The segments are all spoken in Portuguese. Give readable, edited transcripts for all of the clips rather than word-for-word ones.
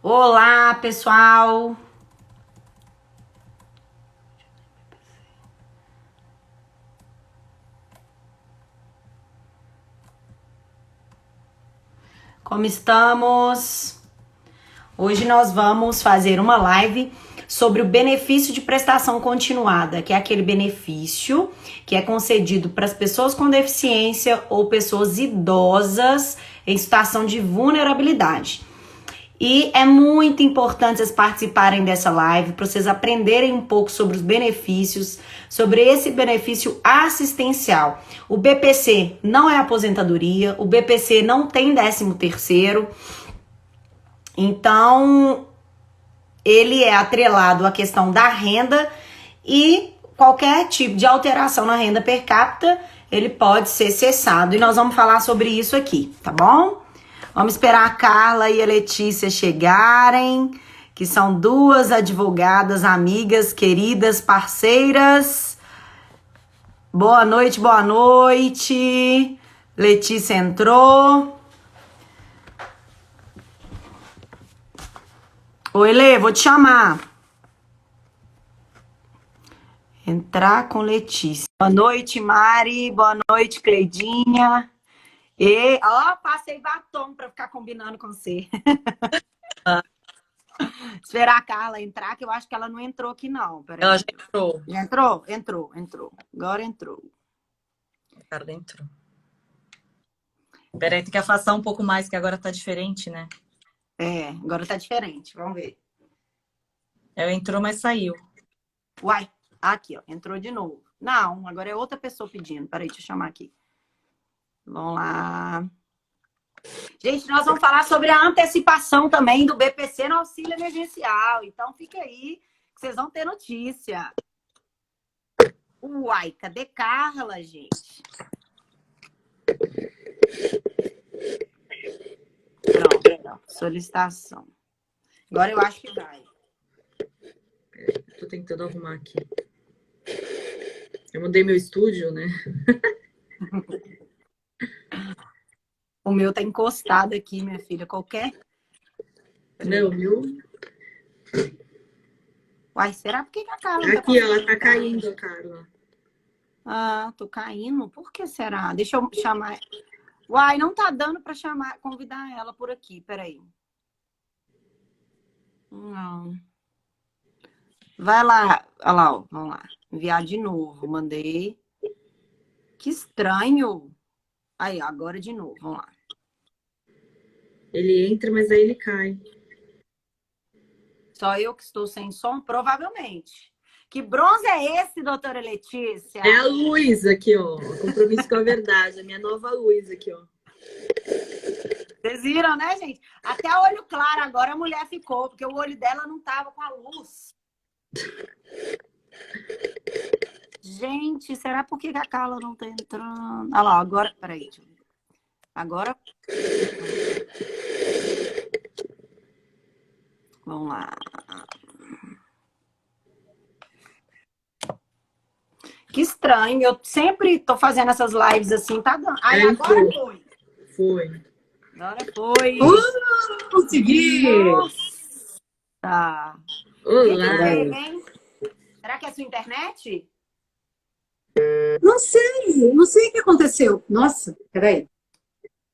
Olá, pessoal! Como estamos? Hoje nós vamos fazer uma live sobre o benefício de prestação continuada, que é aquele benefício que é concedido para as pessoas com deficiência ou pessoas idosas em situação de vulnerabilidade. E é muito importante vocês participarem dessa live para vocês aprenderem um pouco sobre os benefícios, sobre esse benefício assistencial. O BPC não é aposentadoria, o BPC não tem 13º, então ele é atrelado à questão da renda e qualquer tipo de alteração na renda per capita, ele pode ser cessado. E nós vamos falar sobre isso aqui, tá bom? Vamos esperar a Carla e a Letícia chegarem, que são duas advogadas, amigas, queridas, parceiras. Boa noite, boa noite. Letícia entrou. Oi, Lê, vou te chamar. Entrar com Letícia. Boa noite, Mari. Boa noite, Cleidinha. E, ó, passei batom pra ficar combinando com você. Esperar a Carla entrar, que eu acho que ela não entrou aqui, não. Peraí. Ela já entrou. Já entrou? Entrou. Agora entrou. A Carla entrou. Peraí, tem que afastar um pouco mais, que agora tá diferente, né? É, agora tá diferente. Vamos ver. Ela entrou, mas saiu. Uai, aqui, ó. Entrou de novo. Não, agora é outra pessoa pedindo. Peraí, deixa eu chamar aqui. Vamos lá. Gente, nós vamos falar sobre a antecipação também do BPC no auxílio emergencial. Então, fica aí, que vocês vão ter notícia. Uai, cadê Carla, gente? Pronto, solicitação. Agora eu acho que vai. Tô tentando arrumar aqui. Eu mudei meu estúdio, né? O meu tá encostado aqui, minha filha. Qualquer... Não, viu? Uai, será? Por que a Carla não aqui, ela tá caindo, Carla. Ah, tô caindo? Por que será? Deixa eu chamar... Uai, não tá dando pra chamar, convidar ela por aqui. Peraí. Não. Vai lá. Olha lá, ó. Vamos lá. Enviar de novo. Mandei. Que estranho. Aí, agora de novo. Vamos lá. Ele entra, mas aí ele cai. Só eu que estou sem som? Provavelmente. Que bronze é esse, doutora Letícia? É a luz aqui, ó. Compromisso com a verdade. A minha nova luz aqui, ó. Vocês viram, né, gente? Até olho claro agora a mulher ficou, porque o olho dela não tava com a luz. Gente, será por que a Carla não tá entrando? Olha lá, agora... Peraí, deixa eu ver. Agora... Vamos lá. Que estranho. Eu sempre tô fazendo essas lives assim, tá dando. Aí agora foi. Foi. Agora foi. Consegui! Nossa! Olá! Hein? Será que é sua internet? Não sei o que aconteceu. Nossa, peraí.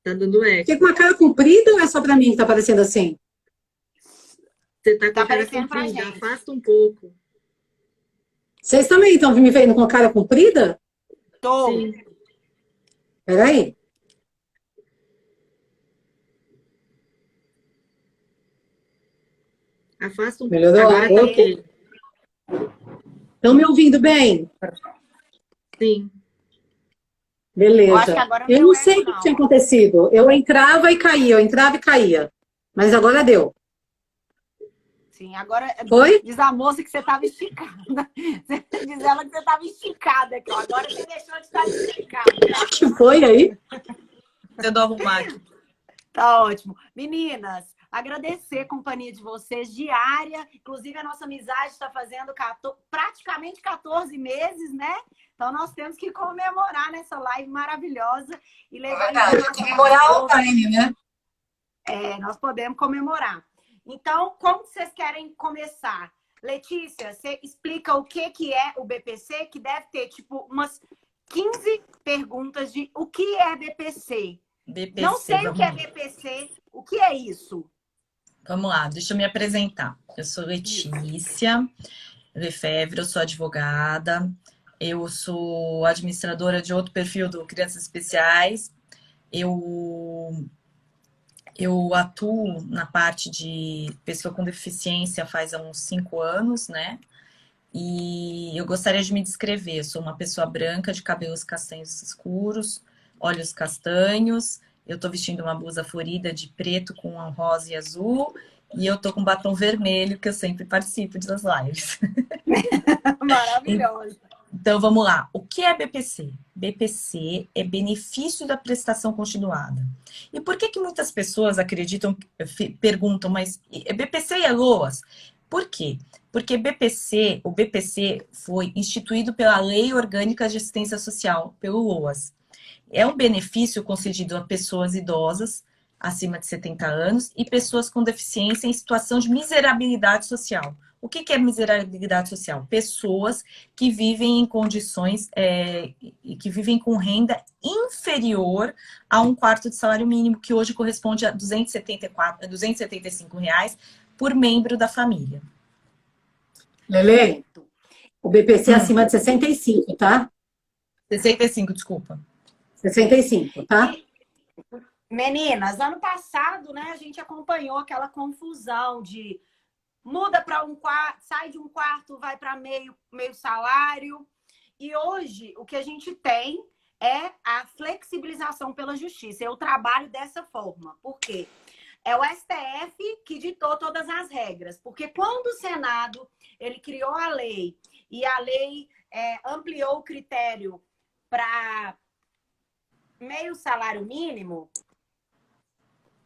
Tá dando eco. Fiquei com a cara comprida ou é só pra mim que tá parecendo assim? Você tá com Tá a cara aparecendo pra comprida, gente. afasta um pouco. Vocês também estão me vendo com a cara comprida? Tô. Sim. Peraí. Afasta um pouco. Melhorou? Agora tá ok. Estão me ouvindo bem? Sim. Beleza. Eu acho que agora não Eu deu não eco, sei o que não. tinha acontecido. Eu entrava e caía, eu entrava e caía. Mas agora deu. Sim, agora Foi? diz a moça que você tava esticada. Diz ela que você tava esticada aqui, ó. Agora você deixou de estar esticada. O que foi aí? Tentando arrumar aqui. Tá ótimo. Meninas, agradecer a companhia de vocês diária. Inclusive, a nossa amizade está fazendo praticamente 14 meses, né? Então, nós temos que comemorar nessa live maravilhosa e levar informação. Comemorar online, né? Nós podemos comemorar. Então, como vocês querem começar? Letícia, você explica o que é o BPC, que deve ter, tipo, umas 15 perguntas de o que é BPC. BPC, Não sei o que é vamos lá. BPC, o que é isso? Vamos lá, deixa eu me apresentar. Eu sou Letícia Lefebvre, eu sou advogada, eu sou administradora de outro perfil do Crianças Especiais. Eu atuo na parte de pessoa com deficiência faz uns 5 anos, né? E eu gostaria de me descrever. Eu sou uma pessoa branca, de cabelos castanhos escuros, olhos castanhos. Eu tô vestindo uma blusa florida de preto com rosa e azul. E eu tô com batom vermelho, que eu sempre participo das lives. Maravilhosa. Então, vamos lá. O que é BPC? BPC é benefício da prestação continuada. E por que muitas pessoas acreditam, perguntam, mas BPC é LOAS? Por quê? Porque o BPC foi instituído pela Lei Orgânica de Assistência Social, pelo LOAS. É um benefício concedido a pessoas idosas, acima de 70 anos, e pessoas com deficiência em situação de miserabilidade social. O que é miserabilidade social? Pessoas que vivem em condições, que vivem com renda inferior a 1/4 de salário mínimo, que hoje corresponde a R$ 275 reais por membro da família. Lele, o BPC é acima de 65, tá? 65, desculpa. 65, tá? Meninas, ano passado, né, a gente acompanhou aquela confusão de muda para um quarto, sai de 1/4, vai para meio salário. E hoje o que a gente tem é a flexibilização pela justiça. Eu trabalho dessa forma. Por quê? É o STF que ditou todas as regras. Porque quando o Senado ele criou a lei e a lei ampliou o critério para meio salário mínimo,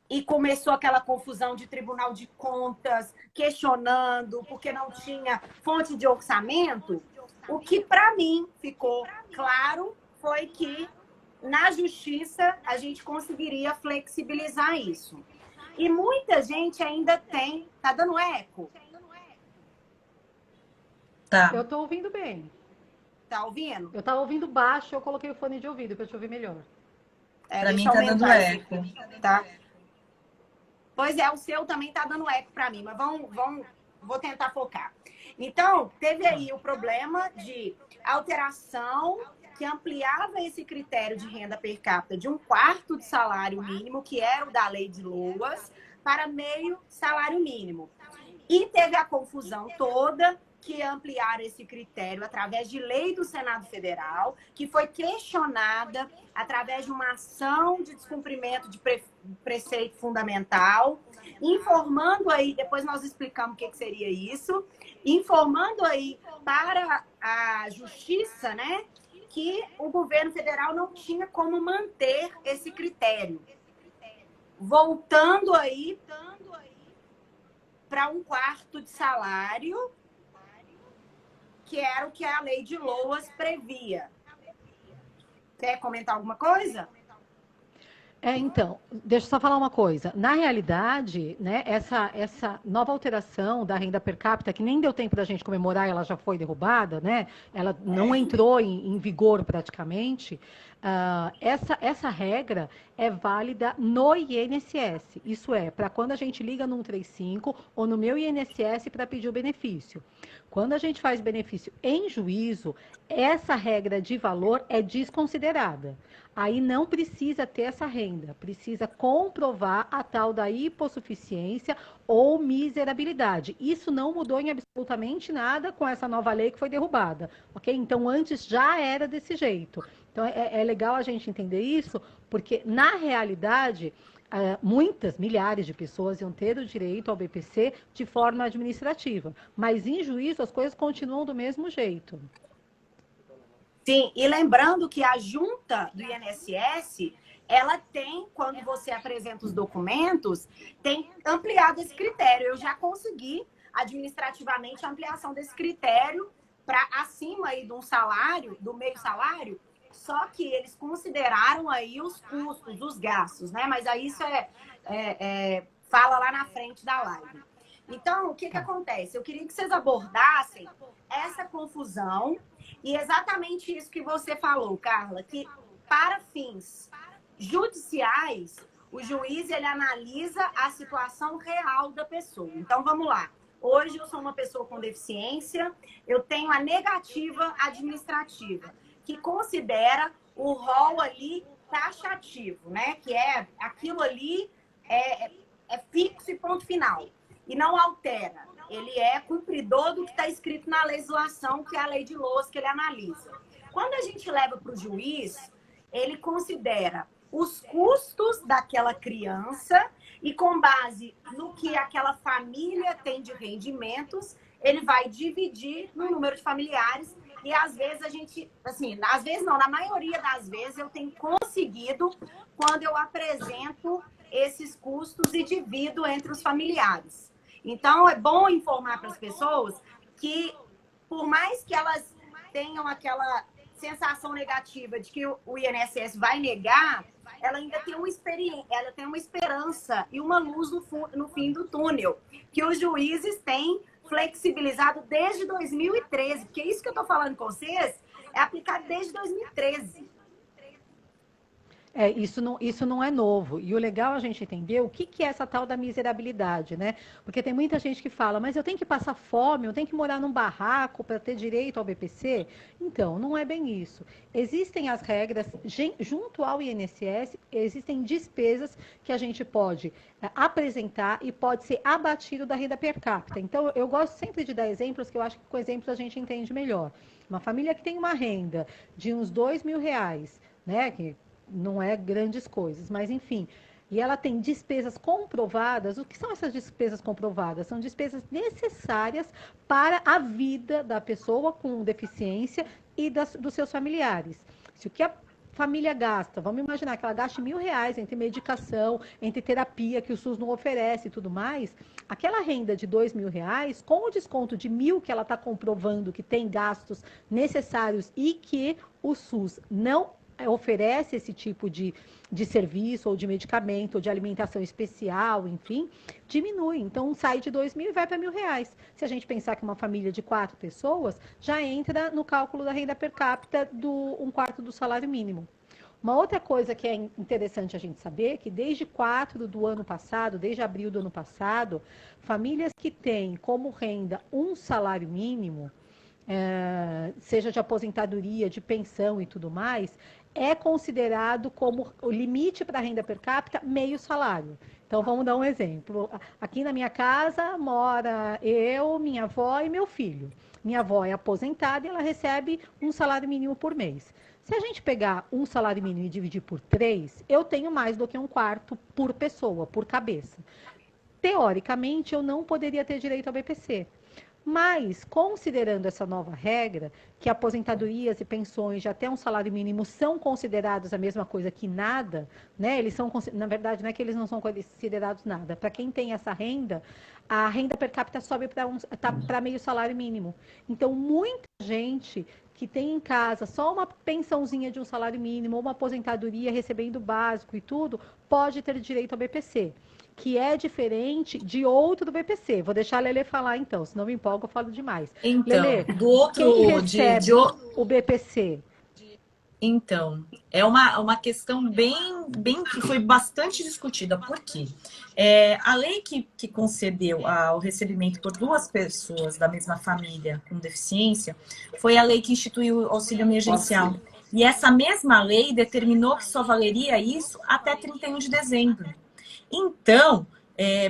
e começou aquela confusão de Tribunal de Contas questionando porque não tinha fonte de orçamento, o que para mim ficou claro foi que na justiça a gente conseguiria flexibilizar isso. E muita gente ainda tem... Tá dando eco? Tá. Eu tô ouvindo bem. Tá ouvindo? Eu tava ouvindo baixo, eu coloquei o fone de ouvido pra te ouvir melhor. Pra mim deixa eu tá dando aumentar esse eco. aqui, tá? Pois é, o seu também tá dando eco para mim, mas vou tentar focar. Então, teve aí o problema de alteração que ampliava esse critério de renda per capita de 1/4 de salário mínimo, que era o da lei de LOAS, para meio salário mínimo. E teve a confusão toda que ampliaram esse critério através de lei do Senado Federal, que foi questionada através de uma ação de descumprimento de preceito fundamental, informando aí, depois nós explicamos o que seria isso, informando aí para a Justiça, né, que o governo federal não tinha como manter esse critério. Voltando aí para 1/4 de salário, que era o que a lei de LOAS previa. Quer comentar alguma coisa? Então, deixa eu só falar uma coisa. Na realidade, né, essa nova alteração da renda per capita, que nem deu tempo da gente comemorar, ela já foi derrubada, né? Ela não entrou em vigor praticamente. Essa regra é válida no INSS. Isso é, para quando a gente liga no 135 ou no meu INSS para pedir o benefício. Quando a gente faz benefício em juízo, essa regra de valor é desconsiderada. Aí não precisa ter essa renda, precisa comprovar a tal da hipossuficiência ou miserabilidade. Isso não mudou em absolutamente nada com essa nova lei que foi derrubada, ok? Então, antes já era desse jeito. Então, é legal a gente entender isso, porque, na realidade, muitas, milhares de pessoas iam ter o direito ao BPC de forma administrativa. Mas, em juízo, as coisas continuam do mesmo jeito. Sim, e lembrando que a junta do INSS, ela tem, quando você apresenta os documentos, tem ampliado esse critério. Eu já consegui, administrativamente, a ampliação desse critério para acima aí de um salário, do meio salário, só que eles consideraram aí os custos, os gastos, né? Mas aí isso fala lá na frente da live. Então, o que que acontece? Eu queria que vocês abordassem essa confusão e exatamente isso que você falou, Carla, que para fins judiciais, o juiz ele analisa a situação real da pessoa. Então, vamos lá. Hoje eu sou uma pessoa com deficiência, eu tenho a negativa administrativa, que considera o rol ali taxativo, né? Que é aquilo ali é fixo e ponto final. E não altera. Ele é cumpridor do que está escrito na legislação, que é a lei de loas que ele analisa. Quando a gente leva para o juiz, ele considera os custos daquela criança e com base no que aquela família tem de rendimentos, ele vai dividir no número de familiares e às vezes a gente, assim, às vezes não, na maioria das vezes eu tenho conseguido quando eu apresento esses custos e divido entre os familiares. Então, é bom informar para as pessoas que, por mais que elas tenham aquela sensação negativa de que o INSS vai negar, ela ainda tem uma esperança e uma luz no fim do túnel, que os juízes têm flexibilizado desde 2013, porque isso que eu estou falando com vocês é aplicado desde 2013. Isso não é novo. E o legal é a gente entender o que é essa tal da miserabilidade, né? Porque tem muita gente que fala, mas eu tenho que passar fome, eu tenho que morar num barraco para ter direito ao BPC? Então, não é bem isso. Existem as regras, junto ao INSS, existem despesas que a gente pode apresentar e pode ser abatido da renda per capita. Então, eu gosto sempre de dar exemplos, que eu acho que com exemplos a gente entende melhor. Uma família que tem uma renda de uns R$2.000, né? Que não é grandes coisas, mas enfim. E ela tem despesas comprovadas. O que são essas despesas comprovadas? São despesas necessárias para a vida da pessoa com deficiência e dos seus familiares. Se o que a família gasta, vamos imaginar que ela gaste R$1.000 entre medicação, entre terapia que o SUS não oferece e tudo mais, aquela renda de R$2.000, com o desconto de R$1.000 que ela está comprovando que tem gastos necessários e que o SUS não oferece esse tipo de serviço, ou de medicamento, ou de alimentação especial, enfim, diminui. Então, sai de R$2.000 e vai para R$1.000. Se a gente pensar que uma família de 4 pessoas, já entra no cálculo da renda per capita do 1/4 do salário mínimo. Uma outra coisa que é interessante a gente saber, que desde desde abril do ano passado, famílias que têm como renda um salário mínimo, seja de aposentadoria, de pensão e tudo mais, é considerado como o limite para a renda per capita meio salário. Então, vamos dar um exemplo. Aqui na minha casa mora eu, minha avó e meu filho. Minha avó é aposentada e ela recebe um salário mínimo por mês. Se a gente pegar um salário mínimo e dividir por 3, eu tenho mais do que 1/4 por pessoa, por cabeça. Teoricamente, eu não poderia ter direito ao BPC. Mas, considerando essa nova regra, que aposentadorias e pensões de até um salário mínimo são considerados a mesma coisa que nada, né? Eles são, na verdade, não é que eles não são considerados nada. Para quem tem essa renda, a renda per capita sobe para meio salário mínimo. Então, muita gente que tem em casa só uma pensãozinha de um salário mínimo, ou uma aposentadoria recebendo básico e tudo, pode ter direito ao BPC. Que é diferente de outro do BPC. Vou deixar a Lelê falar então, senão me empolgo, eu falo demais. Então, Lelê, do outro quem recebe o BPC? Então, é uma questão bem que foi bastante discutida. Por quê? A lei que concedeu o recebimento por 2 pessoas da mesma família com deficiência foi a lei que instituiu o auxílio emergencial. E essa mesma lei determinou que só valeria isso até 31 de dezembro. Então,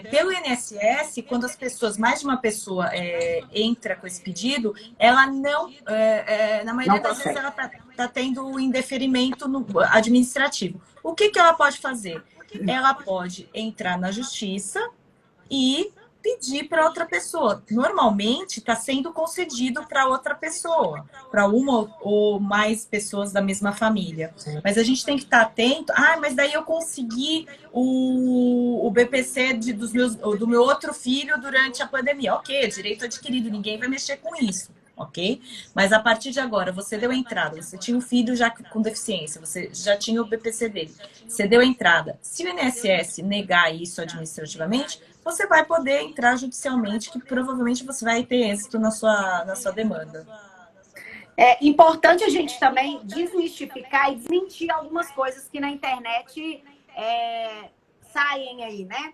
pelo INSS, quando mais de uma pessoa entra com esse pedido, ela não, na maioria das vezes, ela está tendo um indeferimento administrativo. O que ela pode fazer? Ela pode entrar na justiça e pedir para outra pessoa. Normalmente está sendo concedido para outra pessoa, para uma ou mais pessoas da mesma família. Mas a gente tem que estar atento. Mas daí eu consegui o BPC do meu outro filho durante a pandemia. Ok, direito adquirido, ninguém vai mexer com isso. Ok? Mas a partir de agora, você deu entrada, você tinha um filho já com deficiência, você já tinha o BPC dele, você deu entrada. Se o INSS negar isso administrativamente, você vai poder entrar judicialmente, que provavelmente você vai ter êxito na sua demanda. É importante a gente também desmistificar e desmentir algumas coisas que na internet saem aí, né?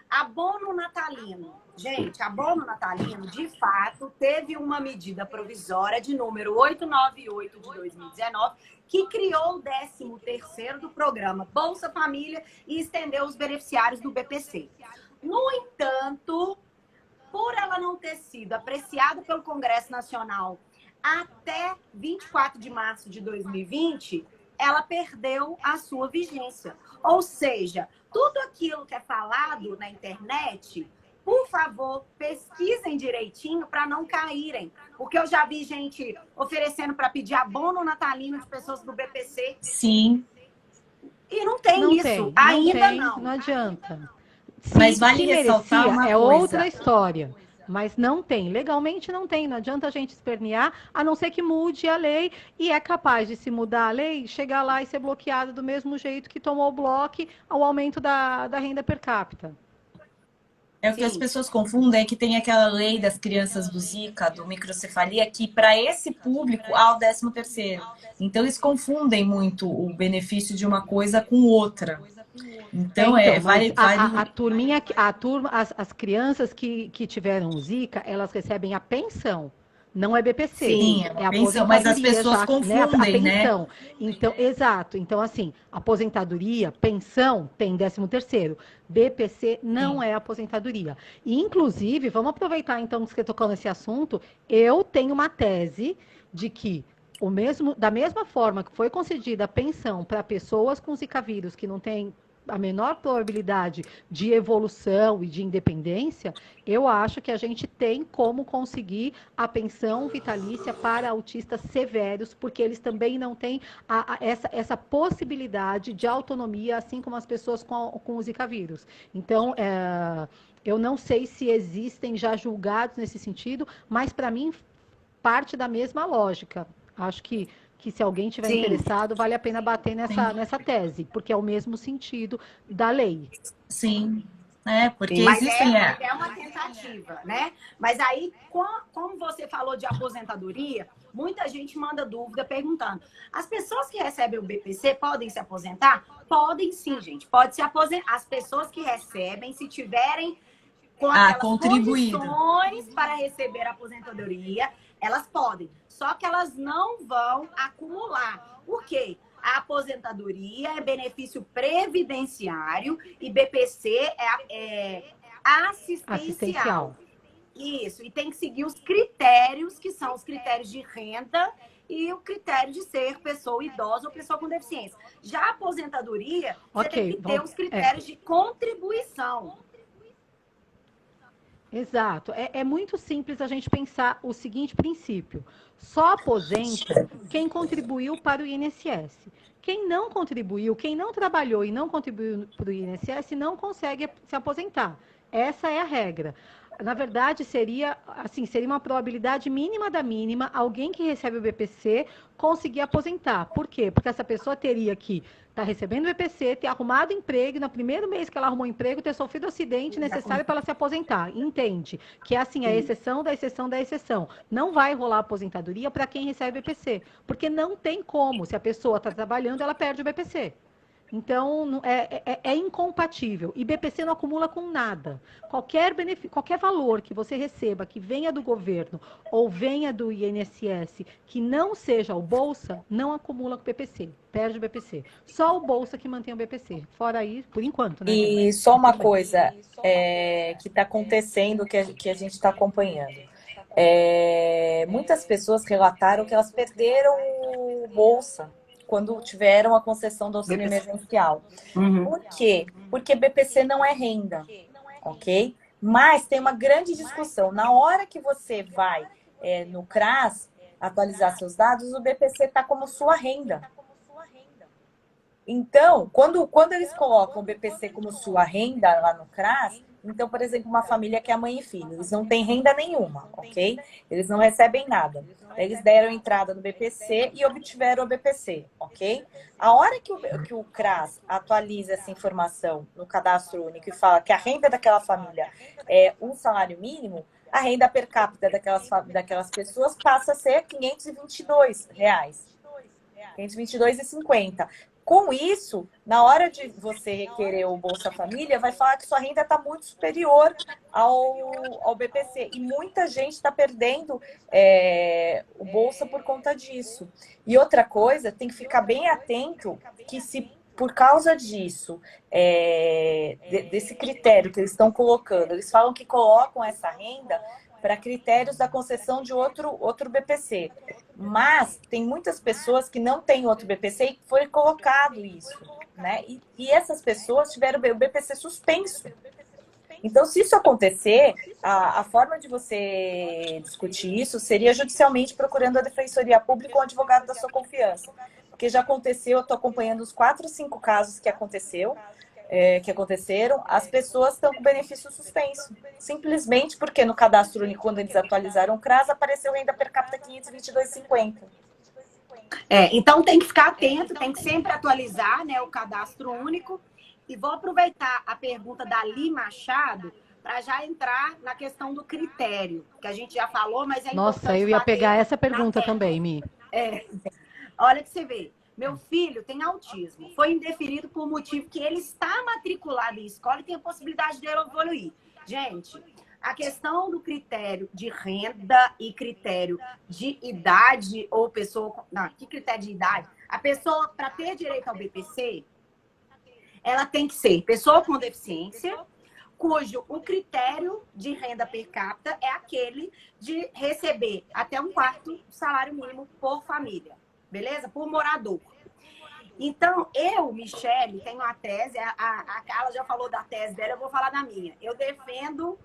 Abono natalino. Gente, abono natalino, de fato, teve uma medida provisória de número 898 de 2019, que criou o 13º do programa Bolsa Família e estendeu os beneficiários do BPC. No entanto, por ela não ter sido apreciada pelo Congresso Nacional até 24 de março de 2020, ela perdeu a sua vigência. Ou seja, tudo aquilo que é falado na internet, por favor, pesquisem direitinho para não caírem. Porque eu já vi gente oferecendo para pedir abono natalino de pessoas do BPC. Sim. E não tem Não isso. tem, Ainda não. não. Não adianta. Mas vale ressaltar merecia, uma é coisa. outra história. Mas não tem, legalmente não tem, não adianta a gente espernear, a não ser que mude a lei, e é capaz de se mudar a lei, chegar lá e ser bloqueado do mesmo jeito que tomou o bloco ao aumento da renda per capita. É o que as pessoas confundem, é que tem aquela lei das crianças do Zika, do microcefalia, que para esse público há o 13º. Então eles confundem muito o benefício de uma coisa com outra. Então, vale... As crianças que tiveram Zika, elas recebem a pensão. Não é BPC. Sim, é a pensão, mas as pessoas confundem, né? A pensão. Então, exato. Então, assim, aposentadoria, pensão, tem 13º. BPC não é aposentadoria. E, inclusive, vamos aproveitar, então, que você tocou nesse assunto, eu tenho uma tese de que da mesma forma que foi concedida a pensão para pessoas com Zika vírus que não têm a menor probabilidade de evolução e de independência, eu acho que a gente tem como conseguir a pensão vitalícia para autistas severos, porque eles também não têm essa possibilidade de autonomia, assim como as pessoas com o Zika vírus. Então, eu não sei se existem já julgados nesse sentido, mas para mim parte da mesma lógica. Acho que se alguém tiver interessado, vale a pena bater nessa tese, porque é o mesmo sentido da lei. Sim, porque mas existem... é uma tentativa, né? Mas aí, como você falou de aposentadoria, muita gente manda dúvida perguntando, as pessoas que recebem o BPC podem se aposentar? Podem sim, gente. Pode se aposentar. As pessoas que recebem, se tiverem com aquelas condições para receber a aposentadoria, elas podem. Só que elas não vão acumular. Por quê? A aposentadoria é benefício previdenciário e BPC é assistencial. Isso. E tem que seguir os critérios, que são os critérios de renda e o critério de ser pessoa idosa ou pessoa com deficiência. Já a aposentadoria, você tem que ter os critérios de contribuição. Exato. É muito simples a gente pensar o seguinte princípio. Só aposenta quem contribuiu para o INSS. Quem não contribuiu, quem não trabalhou e não contribuiu para o INSS não consegue se aposentar. Essa é a regra. Na verdade, seria uma probabilidade mínima da mínima alguém que recebe o BPC conseguir aposentar. Por quê? Porque essa pessoa teria que estar recebendo o BPC, ter arrumado emprego, e no primeiro mês que ela arrumou emprego, ter sofrido o acidente necessário para ela se aposentar. Entende? Que é assim, a exceção da exceção da exceção. Não vai rolar aposentadoria para quem recebe o BPC. Porque não tem como. Se a pessoa está trabalhando, ela perde o BPC. Então, é incompatível. E BPC não acumula com nada. Qualquer valor que você receba, que venha do governo ou venha do INSS, que não seja o Bolsa, não acumula com o BPC. Perde o BPC. Só o Bolsa que mantém o BPC. Fora aí, por enquanto, né? E só uma coisa que está acontecendo, que a gente está acompanhando. Muitas pessoas relataram que elas perderam o Bolsa quando tiveram a concessão do auxílio emergencial. Por quê? Porque BPC não é renda, ok? Mas tem uma grande discussão. Na hora que você vai no CRAS atualizar seus dados, o BPC está como sua renda. Então, quando eles colocam o BPC como sua renda lá no CRAS, Então, por exemplo, uma família que é mãe e filho, eles não têm renda nenhuma, ok? Eles não recebem nada. Eles deram entrada no BPC e obtiveram o BPC, ok? A hora que o CRAS atualiza essa informação no cadastro único e fala que a renda daquela família é um salário mínimo, a renda per capita daquelas pessoas passa a ser R$ 522. R$ 522,50. Com isso, na hora de você requerer o Bolsa Família, vai falar que sua renda está muito superior ao BPC. E muita gente está perdendo o Bolsa por conta disso. E outra coisa, tem que ficar bem atento que se por causa disso, desse critério que eles estão colocando, eles falam que colocam essa renda para critérios da concessão de outro BPC. Mas tem muitas pessoas que não têm outro BPC e foi colocado isso, né? E essas pessoas tiveram o BPC suspenso. Então, se isso acontecer, a forma de você discutir isso seria judicialmente procurando a Defensoria Pública ou um advogado da sua confiança. Porque já aconteceu, eu estou acompanhando os 4 ou 5 casos que aconteceram, as pessoas estão com benefício suspenso. Simplesmente porque no cadastro único, quando eles atualizaram o CRAS, apareceu renda per capita 522,50. Então tem que ficar atento, tem que sempre atualizar, né, o cadastro único. E vou aproveitar a pergunta da Ali Machado para já entrar na questão do critério, que a gente já falou, mas é Nossa, eu ia pegar essa pergunta também, Mi. Olha que você vê. Meu filho tem autismo. Foi indeferido por motivo que ele está matriculado em escola e tem a possibilidade dele evoluir. Gente, a questão do critério de renda e critério de idade ou pessoa... Não, que critério de idade? A pessoa, para ter direito ao BPC, ela tem que ser pessoa com deficiência, cujo o critério de renda per capita é aquele de receber até 1/4 salário mínimo por família. Beleza? Por morador. Então, eu, Michele, tenho a tese, a Carla já falou da tese dela, eu vou falar da minha. Eu defendo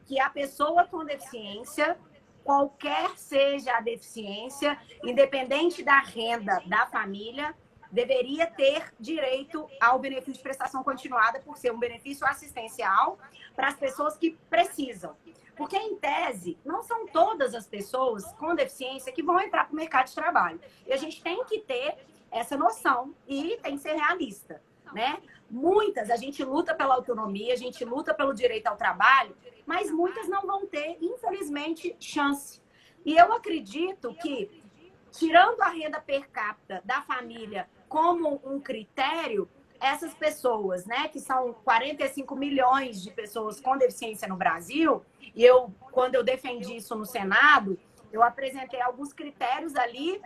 que a pessoa com deficiência, qualquer seja a deficiência, independente da renda da família, deveria ter direito ao benefício de prestação continuada por ser um benefício assistencial para as pessoas que precisam. Porque, em tese, não são todas as pessoas com deficiência que vão entrar para o mercado de trabalho. E a gente tem que ter essa noção e tem que ser realista, né? Muitas, a gente luta pela autonomia, a gente luta pelo direito ao trabalho, mas muitas não vão ter, infelizmente, chance. E eu acredito que, tirando a renda per capita da família como um critério, essas pessoas, né, que são 45 milhões de pessoas com deficiência no Brasil, e quando eu defendi isso no Senado, eu apresentei alguns critérios ali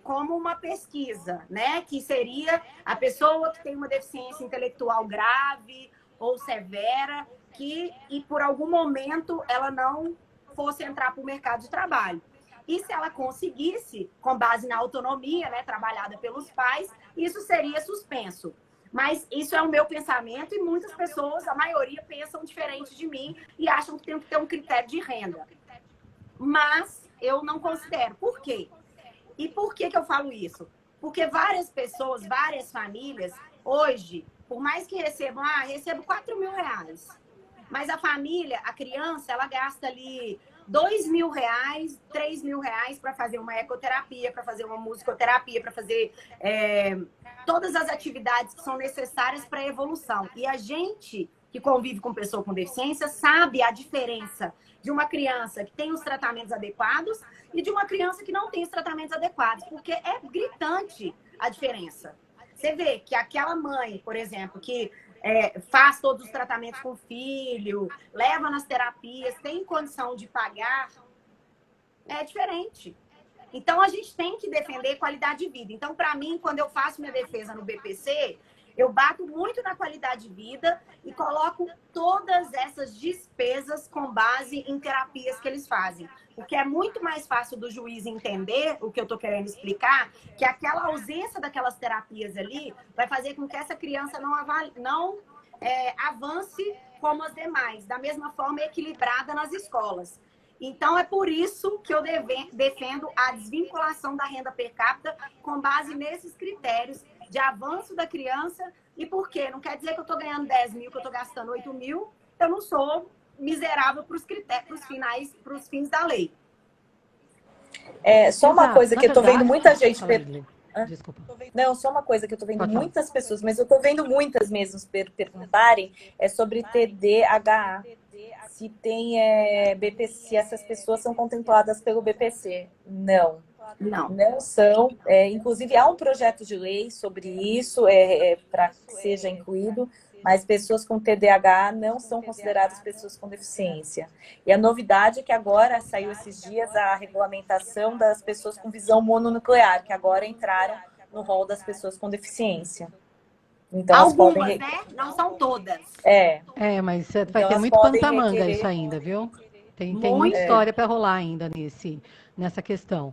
como uma pesquisa, né, que seria a pessoa que tem uma deficiência intelectual grave ou severa, e por algum momento ela não fosse entrar para o mercado de trabalho. E se ela conseguisse, com base na autonomia, né, trabalhada pelos pais, isso seria suspenso. Mas isso é o meu pensamento e muitas pessoas, a maioria, pensam diferente de mim e acham que tem que ter um critério de renda. Mas eu não considero. Por quê? E por que eu falo isso? Porque várias pessoas, várias famílias, hoje, por mais que recebam, recebo R$4.000. Mas a família, a criança, ela gasta ali R$2.000, R$3.000 para fazer uma ecoterapia, para fazer uma musicoterapia, para fazer todas as atividades que são necessárias para a evolução. E a gente que convive com pessoa com deficiência sabe a diferença de uma criança que tem os tratamentos adequados e de uma criança que não tem os tratamentos adequados, porque é gritante a diferença. Você vê que aquela mãe, por exemplo, que faz todos os tratamentos com o filho, leva nas terapias, tem condição de pagar, é diferente. Então, a gente tem que defender qualidade de vida. Então, para mim, quando eu faço minha defesa no BPC, eu bato muito na qualidade de vida e coloco todas essas despesas com base em terapias que eles fazem. Porque é muito mais fácil do juiz entender o que eu estou querendo explicar, que aquela ausência daquelas terapias ali vai fazer com que essa criança não avance como as demais, da mesma forma equilibrada nas escolas. Então, é por isso que eu defendo a desvinculação da renda per capita com base nesses critérios de avanço da criança. E por quê? Não quer dizer que eu estou ganhando 10 mil, que eu estou gastando 8 mil. eu não sou miserável para os critérios, para os fins da lei. Só uma coisa que eu tô vendo muita gente... Desculpa. Não, só uma coisa que eu tô vendo Pode falar. muitas pessoas, mas eu tô vendo muitas mesmo perguntarem, é sobre TDAH. Se tem BPC, se essas pessoas são contempladas pelo BPC. Não. Não são. Inclusive, há um projeto de lei sobre isso, para que seja incluído, mas pessoas com TDAH não são consideradas pessoas com deficiência. E a novidade é que agora saiu esses dias a regulamentação das pessoas com visão mononuclear, que agora entraram no rol das pessoas com deficiência. Então, algumas, né? Não são todas. Mas vai Então, ter elas muito pano podem pra manga requerer- isso ainda, viu? Tem muita história para rolar ainda nessa questão.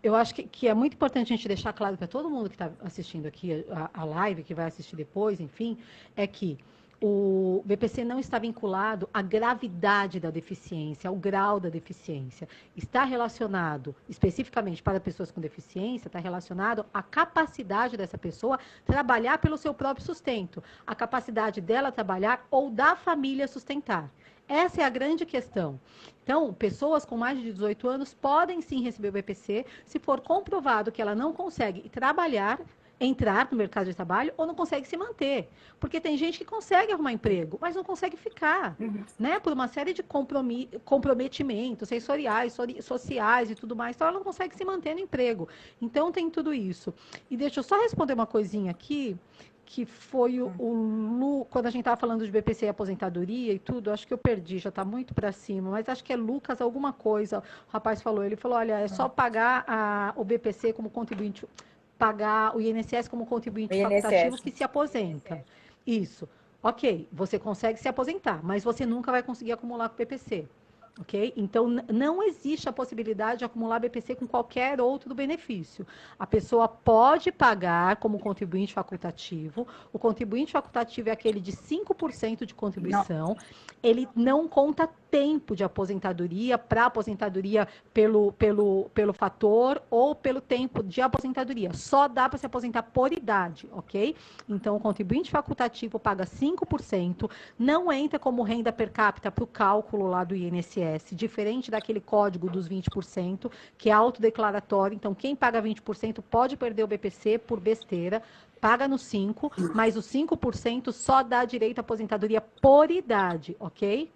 Eu acho que é muito importante a gente deixar claro para todo mundo que está assistindo aqui a live, que vai assistir depois, enfim, é que o BPC não está vinculado à gravidade da deficiência, ao grau da deficiência. Está relacionado, especificamente para pessoas com deficiência, está relacionado à capacidade dessa pessoa trabalhar pelo seu próprio sustento, a capacidade dela trabalhar ou da família sustentar. Essa é a grande questão. Então, pessoas com mais de 18 anos podem sim receber o BPC se for comprovado que ela não consegue trabalhar, entrar no mercado de trabalho ou não consegue se manter. Porque tem gente que consegue arrumar emprego, mas não consegue ficar, né? Por uma série de comprometimentos sensoriais, sociais e tudo mais. Então, ela não consegue se manter no emprego. Então, tem tudo isso. E deixa eu só responder uma coisinha aqui, que foi o Lu, quando a gente estava falando de BPC e aposentadoria e tudo, acho que eu perdi, já está muito para cima, mas acho que é Lucas alguma coisa, o rapaz falou, ele falou, olha, é só pagar o BPC como contribuinte, pagar o INSS como contribuinte facultativo que se aposenta. Isso. Ok, você consegue se aposentar, mas você nunca vai conseguir acumular com o BPC. Ok? Então, não existe a possibilidade de acumular BPC com qualquer outro benefício. A pessoa pode pagar como contribuinte facultativo. O contribuinte facultativo é aquele de 5% de contribuição. Ele não conta tempo de aposentadoria para aposentadoria pelo fator ou pelo tempo de aposentadoria. Só dá para se aposentar por idade, ok? Então, o contribuinte facultativo paga 5%, não entra como renda per capita para o cálculo lá do INSS, diferente daquele código dos 20%, que é autodeclaratório. Então, quem paga 20% pode perder o BPC por besteira, paga no 5%, mas o 5% só dá direito à aposentadoria por idade, ok?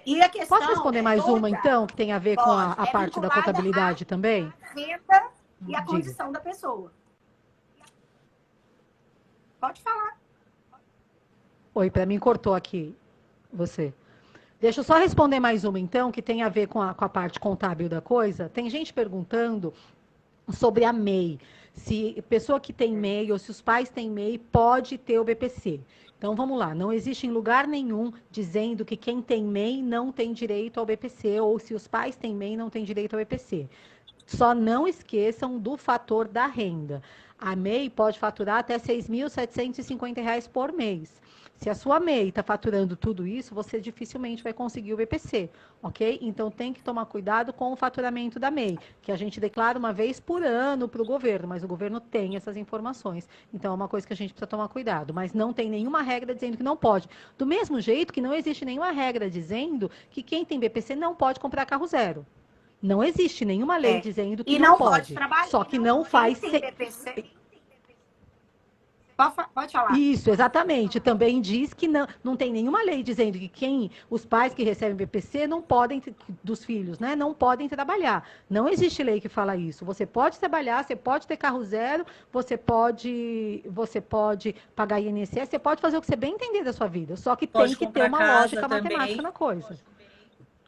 E a questão Posso responder mais uma, então, que tem a ver com a parte da contabilidade também? Renda e a condição da pessoa. Pode falar. Oi, para mim cortou aqui, você. Deixa eu só responder mais uma, então, que tem a ver com a parte contábil da coisa. Tem gente perguntando sobre a MEI. Se pessoa que tem MEI ou se os pais têm MEI pode ter o BPC. Então, vamos lá. Não existe em lugar nenhum dizendo que quem tem MEI não tem direito ao BPC ou se os pais têm MEI não tem direito ao BPC. Só não esqueçam do fator da renda. A MEI pode faturar até R$ 6.750 por mês. Se a sua MEI está faturando tudo isso, você dificilmente vai conseguir o BPC, ok? Então, tem que tomar cuidado com o faturamento da MEI, que a gente declara uma vez por ano para o governo, mas o governo tem essas informações. Então, é uma coisa que a gente precisa tomar cuidado, mas não tem nenhuma regra dizendo que não pode. Do mesmo jeito que não existe nenhuma regra dizendo que quem tem BPC não pode comprar carro zero. Não existe nenhuma lei dizendo que não pode. Só que não faz... Pode falar. Isso, exatamente. Também diz que não tem nenhuma lei dizendo que os pais que recebem BPC não podem, dos filhos, né, não podem trabalhar. Não existe lei que fala isso. Você pode trabalhar, você pode ter carro zero, você pode pagar INSS, você pode fazer o que você bem entender da sua vida. Só que tem que ter uma lógica matemática na coisa.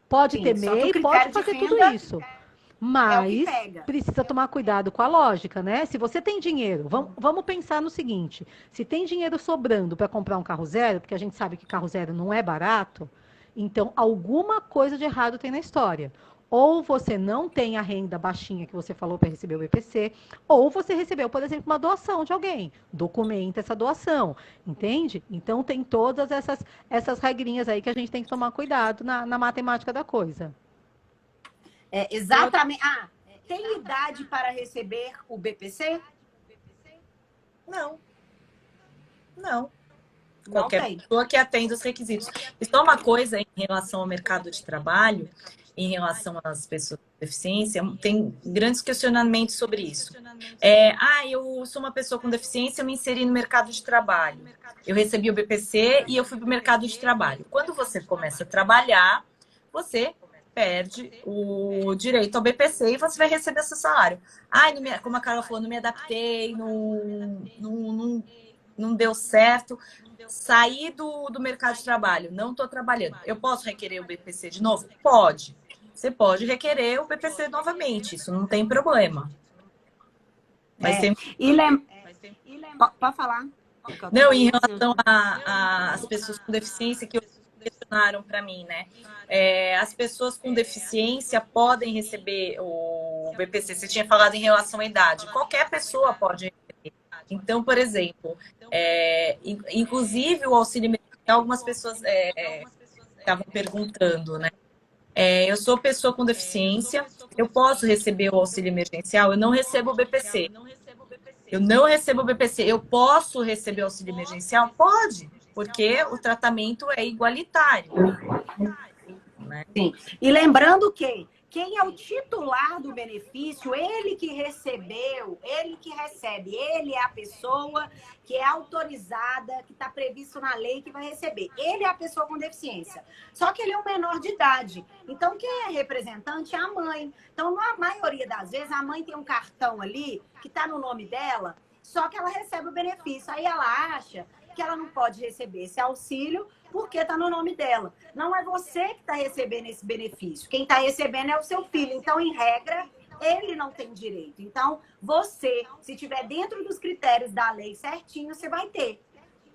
Pode ter MEI, pode fazer tudo isso. Mas precisa tomar cuidado com a lógica, né? Se você tem dinheiro, vamos pensar no seguinte: se tem dinheiro sobrando para comprar um carro zero, porque a gente sabe que carro zero não é barato, então alguma coisa de errado tem na história. Ou você não tem a renda baixinha que você falou para receber o BPC, ou você recebeu, por exemplo, uma doação de alguém. Documenta essa doação, entende? Então tem todas essas regrinhas aí que a gente tem que tomar cuidado na matemática da coisa. Exatamente. Tem idade para receber o BPC? Não. Não. qualquer tem. pessoa que atenda os requisitos. E só uma coisa em relação ao mercado de trabalho, em relação às pessoas com deficiência, tem grandes questionamentos sobre isso. Eu sou uma pessoa com deficiência, eu me inseri no mercado de trabalho. Eu recebi o BPC e eu fui para o mercado de trabalho. Quando você começa a trabalhar, você perde o direito ao BPC e você vai receber seu salário. Como a Carla falou, não me adaptei, não deu certo. Saí do mercado de trabalho, não estou trabalhando. Eu posso requerer o BPC de novo? Pode. Você pode requerer o BPC novamente, isso não tem problema. Pode falar. Não, em relação às pessoas com deficiência que questionaram para mim, né? As pessoas com deficiência podem receber o BPC. Você tinha falado em relação à idade. Qualquer pessoa pode receber. Então, por exemplo, inclusive o auxílio emergencial, algumas pessoas estavam perguntando, né? Eu sou pessoa com deficiência, eu posso receber o auxílio emergencial? Eu não recebo o BPC. Eu não recebo o BPC. Eu posso receber o auxílio emergencial? Pode, porque o tratamento é igualitário. Né? Sim. E lembrando que quem é o titular do benefício, ele que recebeu, ele que recebe, ele é a pessoa que é autorizada, que está previsto na lei que vai receber. Ele é a pessoa com deficiência. Só que ele é um menor de idade. Então, quem é representante é a mãe. Então, na maioria das vezes, a mãe tem um cartão ali que está no nome dela, só que ela recebe o benefício. Aí ela acha que ela não pode receber esse auxílio porque está no nome dela. Não é você que está recebendo esse benefício. Quem está recebendo é o seu filho. Então, em regra, ele não tem direito. Então, você, se estiver dentro dos critérios da lei certinho, você vai ter.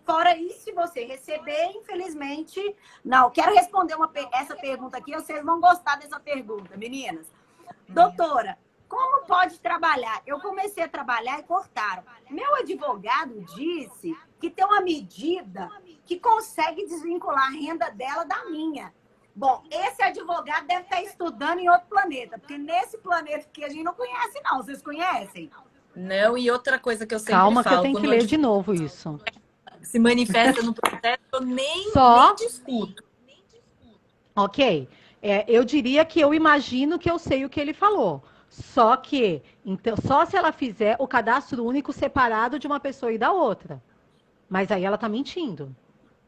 Fora isso, se você receber, infelizmente... Não, quero responder essa pergunta aqui. Vocês vão gostar dessa pergunta, meninas. Doutora, como pode trabalhar? Eu comecei a trabalhar e cortaram. Meu advogado disse que tem uma medida que consegue desvincular a renda dela da minha. Bom, esse advogado deve estar estudando em outro planeta, porque nesse planeta que a gente não conhece, não. Vocês conhecem? Não, e outra coisa que eu sempre Calma, falo... que eu tenho que ler de novo isso. Se manifesta no processo, eu nem discuto. Ok. Eu diria que eu imagino que eu sei o que ele falou. Só que, então, só se ela fizer o cadastro único separado de uma pessoa e da outra. Mas aí ela está mentindo.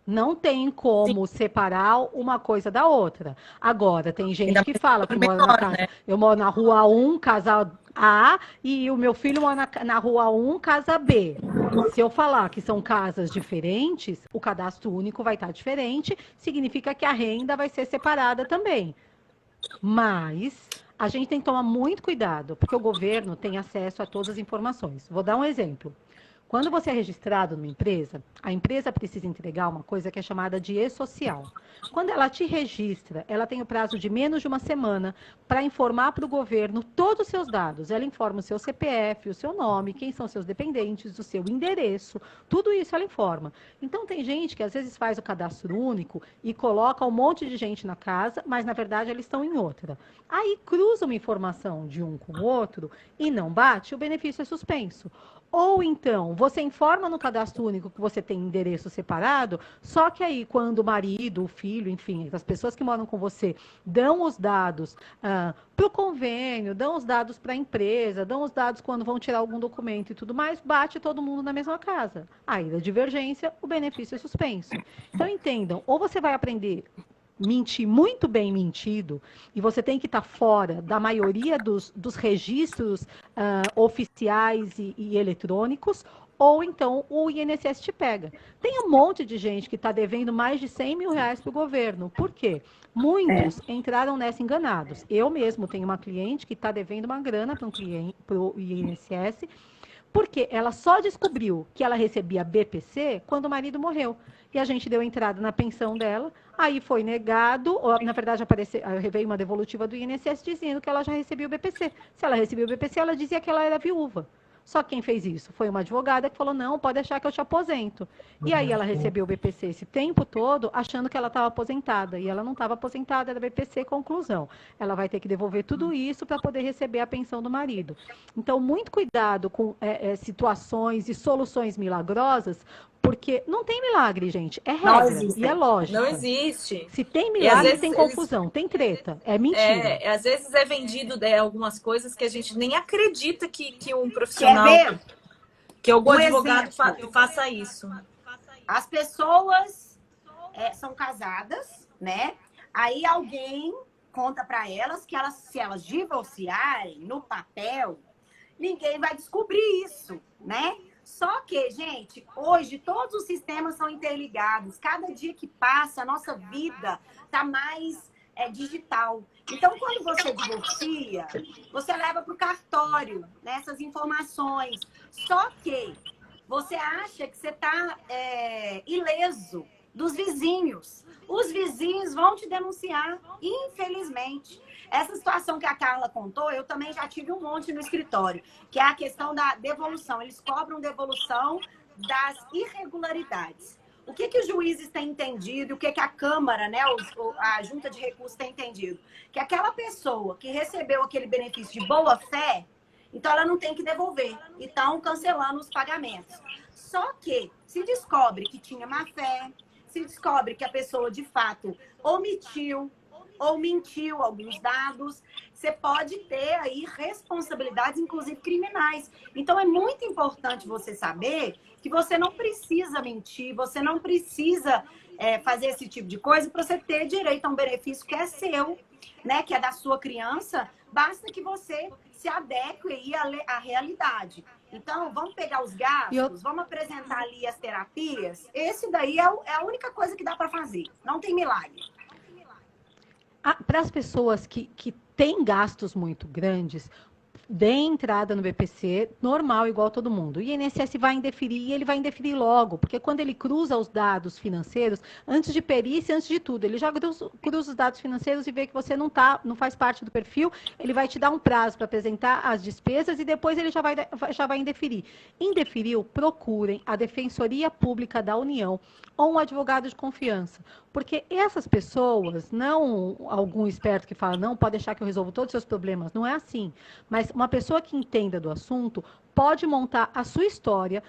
Não tem como separar uma coisa da outra. Agora, tem gente que fala que mora na casa. Né? Eu moro na rua 1, casa A, e o meu filho mora na rua 1, casa B. Se eu falar que são casas diferentes, o cadastro único vai estar diferente, significa que a renda vai ser separada também. Mas a gente tem que tomar muito cuidado, porque o governo tem acesso a todas as informações. Vou dar um exemplo. Quando você é registrado numa empresa, a empresa precisa entregar uma coisa que é chamada de e-social. Quando ela te registra, ela tem o prazo de menos de uma semana para informar para o governo todos os seus dados. Ela informa o seu CPF, o seu nome, quem são seus dependentes, o seu endereço, tudo isso ela informa. Então tem gente que às vezes faz o cadastro único e coloca um monte de gente na casa, mas na verdade eles estão em outra. Aí cruza uma informação de um com o outro e não bate, o benefício é suspenso. Ou então, você informa no cadastro único que você tem endereço separado, só que aí quando o marido, o filho, enfim, as pessoas que moram com você dão os dados para o convênio, dão os dados para a empresa, dão os dados quando vão tirar algum documento e tudo mais, bate todo mundo na mesma casa. Aí, da divergência, o benefício é suspenso. Então, entendam, ou você vai aprender mentir muito bem mentido, e você tem que estar fora da maioria dos registros oficiais e eletrônicos, ou então o INSS te pega. Tem um monte de gente que está devendo mais de 100 mil reais para o governo. Por quê? Muitos entraram nessa enganados. Eu mesmo tenho uma cliente que está devendo uma grana para o INSS, porque ela só descobriu que ela recebia BPC quando o marido morreu. E a gente deu entrada na pensão dela, aí foi negado, ou, na verdade veio uma devolutiva do INSS dizendo que ela já recebia o BPC. Se ela recebia o BPC, ela dizia que ela era viúva. Só quem fez isso foi uma advogada que falou, não, pode deixar que eu te aposento. E aí ela recebeu o BPC esse tempo todo, achando que ela estava aposentada. E ela não estava aposentada, era BPC, conclusão. Ela vai ter que devolver tudo isso para poder receber a pensão do marido. Então, muito cuidado com situações e soluções milagrosas, Porque não tem milagre, gente. É Não regra existe. e é lógica. Não existe. Se tem E às milagre, vezes tem eles- confusão, tem treta. É mentira. Às vezes é vendido algumas coisas que a gente nem acredita que um Quer profissional, ver? que algum Um advogado exemplo. faça isso. As pessoas são casadas, né? Aí alguém conta para elas que se elas divorciarem no papel, ninguém vai descobrir isso, né? Só que, gente, hoje todos os sistemas são interligados. Cada dia que passa, a nossa vida tá mais digital. Então, quando você divorcia, você leva para o cartório, né, essas informações. Só que você acha que você está ileso dos vizinhos. Os vizinhos vão te denunciar, infelizmente. Essa situação que a Carla contou, eu também já tive um monte no escritório, que é a questão da devolução. Eles cobram devolução das irregularidades. O que os juízes têm entendido e o que a Câmara, né, a Junta de Recursos tem entendido? Que aquela pessoa que recebeu aquele benefício de boa-fé, então ela não tem que devolver. E estão cancelando os pagamentos. Só que se descobre que tinha má-fé, se descobre que a pessoa, de fato, omitiu ou mentiu alguns dados, você pode ter aí responsabilidades, inclusive criminais. Então, é muito importante você saber que você não precisa mentir, você não precisa fazer esse tipo de coisa para você ter direito a um benefício que é seu, né? Que é da sua criança. Basta que você se adeque aí à realidade. Então, vamos pegar os gastos, vamos apresentar ali as terapias. Esse daí é a única coisa que dá para fazer. Não tem milagre. Para as pessoas que têm gastos muito grandes, dê entrada no BPC, normal, igual todo mundo. O INSS vai indeferir e ele vai indeferir logo, porque quando ele cruza os dados financeiros, antes de perícia, antes de tudo, ele já cruza os dados financeiros e vê que você não faz parte do perfil, ele vai te dar um prazo para apresentar as despesas e depois ele já vai indeferir. Indeferiu, procurem a Defensoria Pública da União ou um advogado de confiança, porque essas pessoas, não algum esperto que fala, não, pode deixar que eu resolvo todos os seus problemas, não é assim, mas uma pessoa que entenda do assunto pode montar a sua história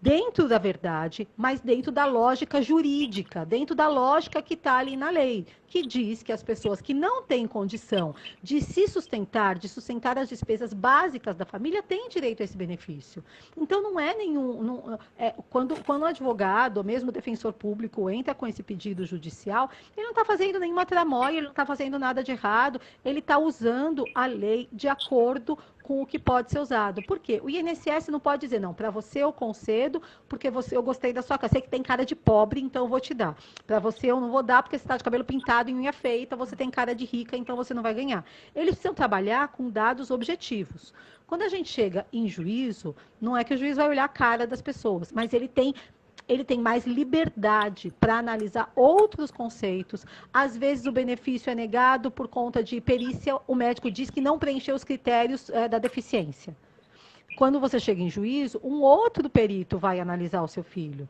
dentro da verdade, mas dentro da lógica jurídica, dentro da lógica que está ali na lei, que diz que as pessoas que não têm condição de se sustentar, de sustentar as despesas básicas da família, têm direito a esse benefício. Então, não é nenhum... quando o advogado, ou mesmo o defensor público, entra com esse pedido judicial, ele não está fazendo nenhuma tramóia, ele não está fazendo nada de errado, ele está usando a lei de acordo com o que pode ser usado. Por quê? O INSS não pode dizer, não, para você eu concedo, porque eu gostei da sua cara. Sei que tem cara de pobre, então eu vou te dar. Para você eu não vou dar, porque você está de cabelo pintado e unha feita, você tem cara de rica, então você não vai ganhar. Eles precisam trabalhar com dados objetivos. Quando a gente chega em juízo, não é que o juiz vai olhar a cara das pessoas, mas ele tem mais liberdade para analisar outros conceitos. Às vezes o benefício é negado por conta de perícia, o médico diz que não preencheu os critérios da deficiência. Quando você chega em juízo, um outro perito vai analisar o seu filho.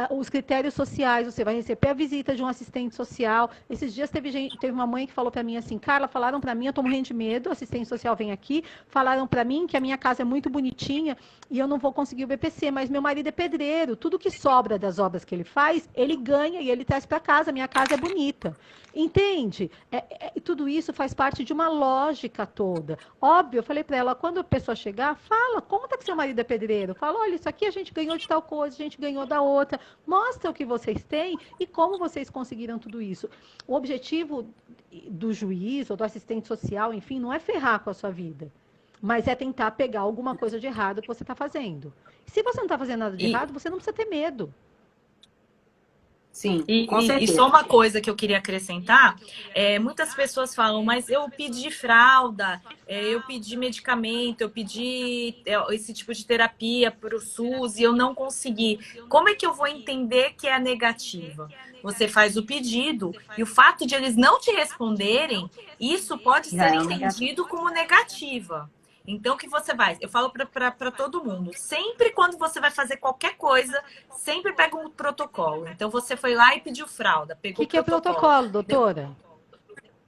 Os critérios sociais, você vai receber a visita de um assistente social. Esses dias teve uma mãe que falou para mim assim, Carla, falaram para mim, eu estou morrendo de medo, o assistente social vem aqui, falaram para mim que a minha casa é muito bonitinha e eu não vou conseguir o BPC, mas meu marido é pedreiro, tudo que sobra das obras que ele faz, ele ganha e ele traz para casa, minha casa é bonita. Entende? Tudo isso faz parte de uma lógica toda. Óbvio, eu falei para ela, quando a pessoa chegar, conta que seu marido é pedreiro. Fala, olha, isso aqui a gente ganhou de tal coisa, a gente ganhou da outra. Mostra o que vocês têm e como vocês conseguiram tudo isso. O objetivo do juiz ou do assistente social, enfim, não é ferrar com a sua vida, mas é tentar pegar alguma coisa de errado que você está fazendo. Se você não está fazendo nada de errado, você não precisa ter medo. Sim, E, com e certeza. só uma coisa que eu queria acrescentar, muitas pessoas falam, mas eu pedi fralda, eu pedi medicamento, eu pedi esse tipo de terapia para o SUS e eu não consegui. Como é que eu vou entender que é negativa? Você faz o pedido e o fato de eles não te responderem, isso pode ser entendido como negativa. Então, o que você vai? Eu falo para todo mundo. Sempre quando você vai fazer qualquer coisa, sempre pega um protocolo. Então, você foi lá e pediu fralda. Pegou O que é protocolo, doutora?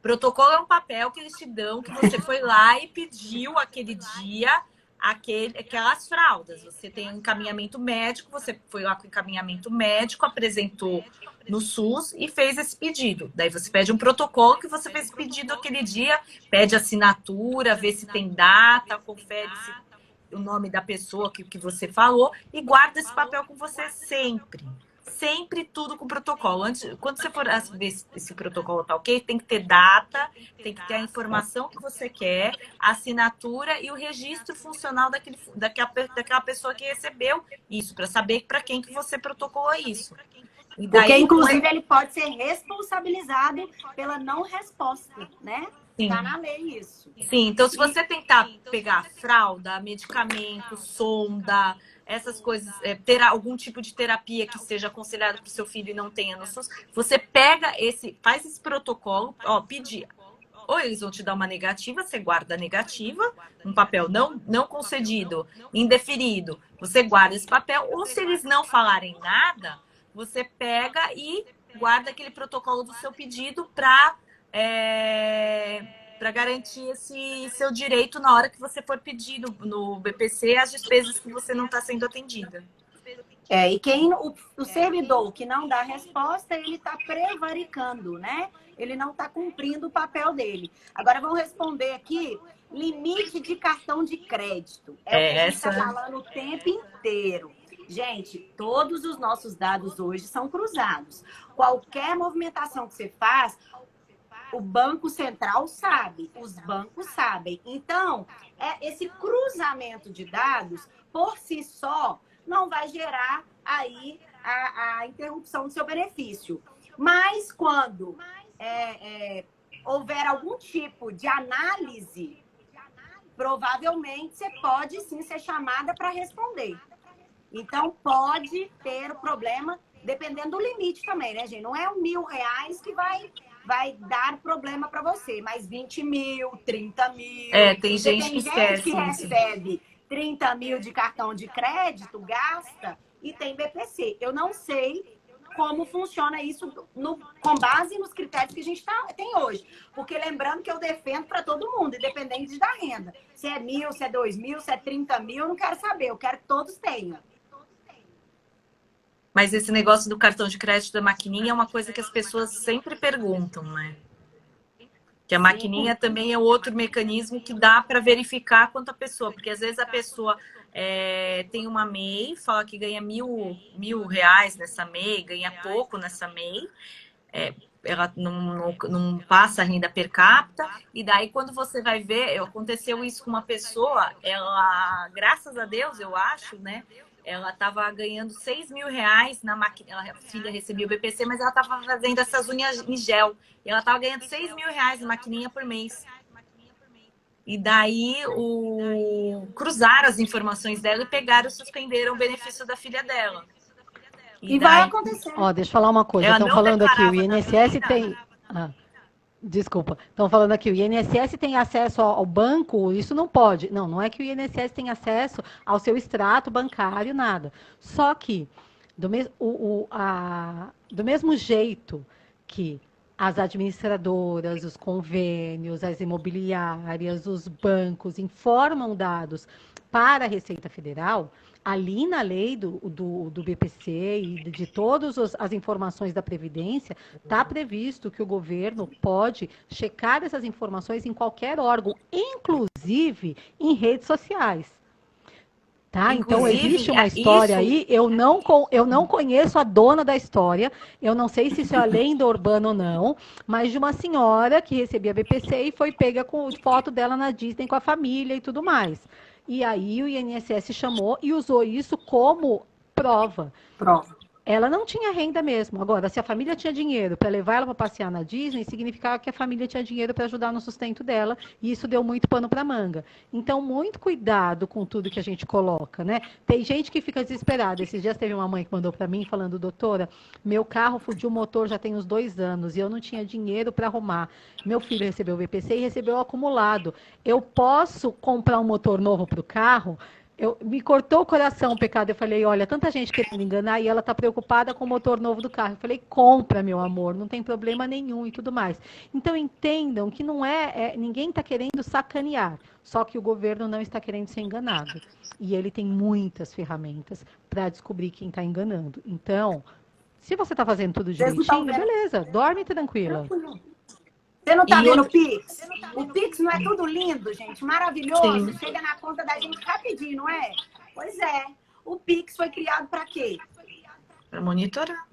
Protocolo é um papel que eles te dão, que você foi lá e pediu aquele dia aquelas fraldas. Você tem um encaminhamento médico, você foi lá com encaminhamento médico, apresentou no SUS e fez esse pedido. Daí você pede um protocolo que você fez pedido aquele dia, pede assinatura, vê se tem data, confere se o nome da pessoa que você falou e guarda esse papel com você sempre. Sempre tudo com protocolo. Quando você for ver se esse protocolo tá ok, tem que ter data, tem que ter a informação que você quer, a assinatura e o registro funcional daquela pessoa que recebeu isso, para saber para quem que você protocolou isso. E daí, porque, inclusive, ele pode ser responsabilizado pela não resposta, né? Sim. Tá na lei isso. Sim, então se você tentar pegar fralda, medicamento, sonda, essas coisas, ter algum tipo de terapia que seja aconselhado para o seu filho e não tenha no SUS, você faz esse protocolo, pedir. Ou eles vão te dar uma negativa, você guarda a negativa, um papel não concedido, indeferido, você guarda esse papel, ou se eles não falarem nada, você pega e guarda aquele protocolo do seu pedido para garantir esse seu direito na hora que você for pedir no BPC as despesas que você não está sendo atendida. E o servidor que não dá resposta, ele está prevaricando, né? Ele não está cumprindo o papel dele. Agora vamos responder aqui, limite de cartão de crédito. É o que a gente está falando o tempo inteiro. Gente, todos os nossos dados hoje são cruzados. Qualquer movimentação que você faz, o Banco Central sabe, os bancos sabem. Então, esse cruzamento de dados, por si só, não vai gerar aí a interrupção do seu benefício. Mas quando houver algum tipo de análise, provavelmente você pode sim ser chamada para responder. Então, pode ter o problema, dependendo do limite também, né, gente? Não é R$1.000 que vai dar problema para você, mas 20 mil, 30 mil. Tem gente que esquece. Que recebe 30 mil de cartão de crédito, gasta e tem BPC. Eu não sei como funciona isso com base nos critérios que a gente tem hoje. Porque lembrando que eu defendo para todo mundo, independente da renda. Se é 1.000, se é 2.000, se é 30 mil, eu não quero saber. Eu quero que todos tenham. Mas esse negócio do cartão de crédito da maquininha é uma coisa que as pessoas sempre perguntam, né? Que a maquininha também é outro mecanismo que dá para verificar quanto a pessoa. Porque às vezes a pessoa tem uma MEI, fala que ganha R$1.000 nessa MEI, ganha pouco nessa MEI. Ela não passa a renda per capita. E daí quando você vai ver, aconteceu isso com uma pessoa, ela, graças a Deus, eu acho, né? Ela estava ganhando R$6.000 na máquina. A filha recebia o BPC, mas ela estava fazendo essas unhas em gel. E ela estava ganhando R$6.000 na maquininha por mês. E daí cruzaram as informações dela e pegaram e suspenderam o benefício da filha dela. E daí, vai acontecer. Deixa eu falar uma coisa. Estão falando aqui, o INSS tem... Desculpa. Estão falando aqui, o INSS tem acesso ao banco, isso não pode. Não é que o INSS tem acesso ao seu extrato bancário, nada. Só que, do mesmo jeito que as administradoras, os convênios, as imobiliárias, os bancos informam dados para a Receita Federal, ali na lei do BPC e de todas as informações da Previdência, está previsto que o governo pode checar essas informações em qualquer órgão, inclusive em redes sociais. Tá? Então, existe uma história aí, eu não conheço a dona da história, eu não sei se isso é a lenda urbana ou não, mas de uma senhora que recebia BPC e foi pega com foto dela na Disney com a família e tudo mais. E aí o INSS chamou e usou isso como prova. Ela não tinha renda mesmo. Agora, se a família tinha dinheiro para levar ela para passear na Disney, significava que a família tinha dinheiro para ajudar no sustento dela, e isso deu muito pano para manga. Então, muito cuidado com tudo que a gente coloca, né? Tem gente que fica desesperada. Esses dias teve uma mãe que mandou para mim falando, doutora, meu carro fundiu o motor já tem uns 2 anos e eu não tinha dinheiro para arrumar. Meu filho recebeu o BPC e recebeu o acumulado. Eu posso comprar um motor novo para o carro? Me cortou o coração o pecado. Eu falei, olha, tanta gente querendo enganar e ela tá preocupada com o motor novo do carro. Eu falei, compra, meu amor, não tem problema nenhum e tudo mais. Então entendam que não ninguém está querendo sacanear, só que o governo não está querendo ser enganado. E ele tem muitas ferramentas para descobrir quem está enganando. Então, se você está fazendo tudo direitinho, beleza, dorme tranquila. Você não tá E vendo o outro- Pix? O Pix não é tudo lindo, gente? Maravilhoso. Sim. Chega na conta da gente rapidinho, não é? Pois é. O Pix foi criado para quê? Para monitorar.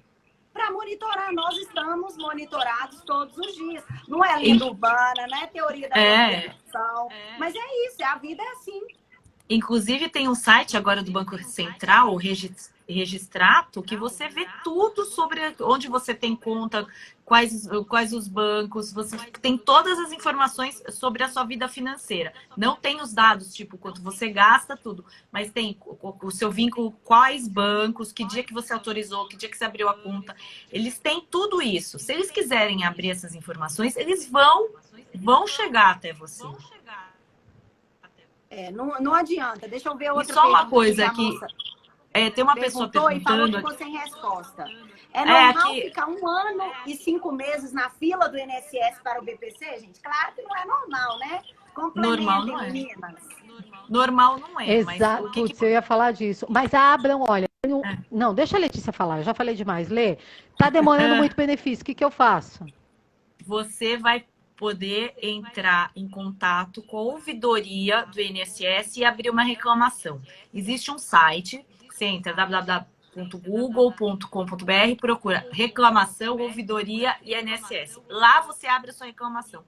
Para monitorar. Nós estamos monitorados todos os dias. Não é lenda urbana, não é teoria da conspiração. Mas é isso, a vida é assim. Inclusive, tem um site agora do Banco Central, o Registrato, que você vê tudo sobre onde você tem conta, quais os bancos, você tem todas as informações sobre a sua vida financeira. Não tem os dados, tipo, quanto você gasta, tudo, mas tem o seu vínculo, quais bancos, que dia que você autorizou, que dia que você abriu a conta. Eles têm tudo isso. Se eles quiserem abrir essas informações, eles vão chegar até você. Não adianta. Deixa eu ver outra E só uma pergunta coisa a que moça tem uma pessoa perguntou e falou que perguntando. ficou sem resposta. É normal que- ficar 1 ano e 5 meses na fila do INSS para o BPC, gente? Claro que não é normal, né? Normal não é. Meninas. Normal não é. Exato, Mas o que putz, eu ia falar disso. Mas abram, olha. Não, deixa a Letícia falar, eu já falei demais. Lê, tá demorando muito benefício, o que eu faço? você vai poder entrar em contato com a ouvidoria do INSS e abrir uma reclamação. Existe um site, você entra www.google.com.br, procura reclamação, ouvidoria e INSS. Lá você abre a sua reclamação.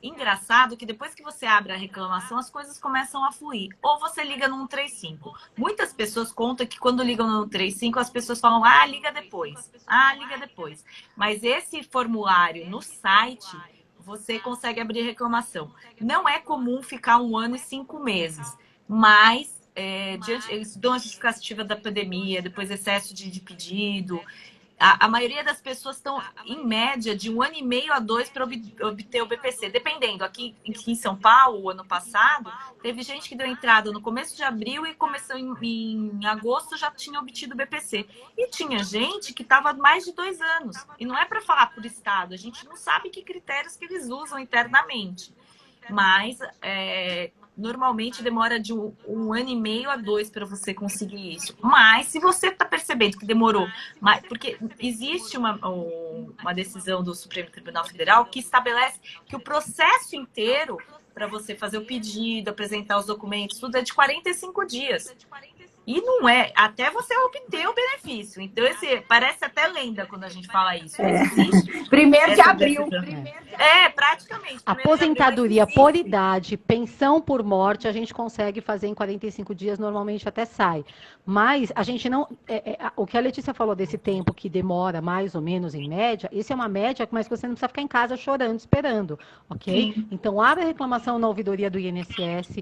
Engraçado que depois que você abre a reclamação, as coisas começam a fluir. Ou você liga no 135. Muitas pessoas contam que quando ligam no 135, as pessoas falam, liga depois. Liga depois. Mas esse formulário no site, você consegue abrir reclamação. Não é comum ficar 1 ano e 5 meses, mas eles dão a justificativa da pandemia, depois excesso de pedido. A maioria das pessoas estão, em média, de 1 ano e meio a 2 para obter o BPC. Dependendo, aqui em São Paulo, o ano passado, teve gente que deu entrada no começo de abril e começou em agosto, já tinha obtido o BPC. E tinha gente que estava mais de 2 anos. E não é para falar por estado, a gente não sabe que critérios que eles usam internamente. Mas normalmente demora de 1 ano e meio a 2 para você conseguir isso. Mas se você está percebendo que demorou, porque existe uma decisão do Supremo Tribunal Federal que estabelece que o processo inteiro para você fazer o pedido, apresentar os documentos, tudo é de 45 dias. E não é, até você obter o benefício. Então, parece até lenda quando a gente fala isso. Mas existe. 1º de abril. Praticamente. Aposentadoria por idade, pensão por morte, a gente consegue fazer em 45 dias, normalmente até sai. Mas a gente não... o que a Letícia falou desse tempo que demora mais ou menos em média, isso é uma média, mas você não precisa ficar em casa chorando, esperando, ok? Sim. Então, abre a reclamação na ouvidoria do INSS,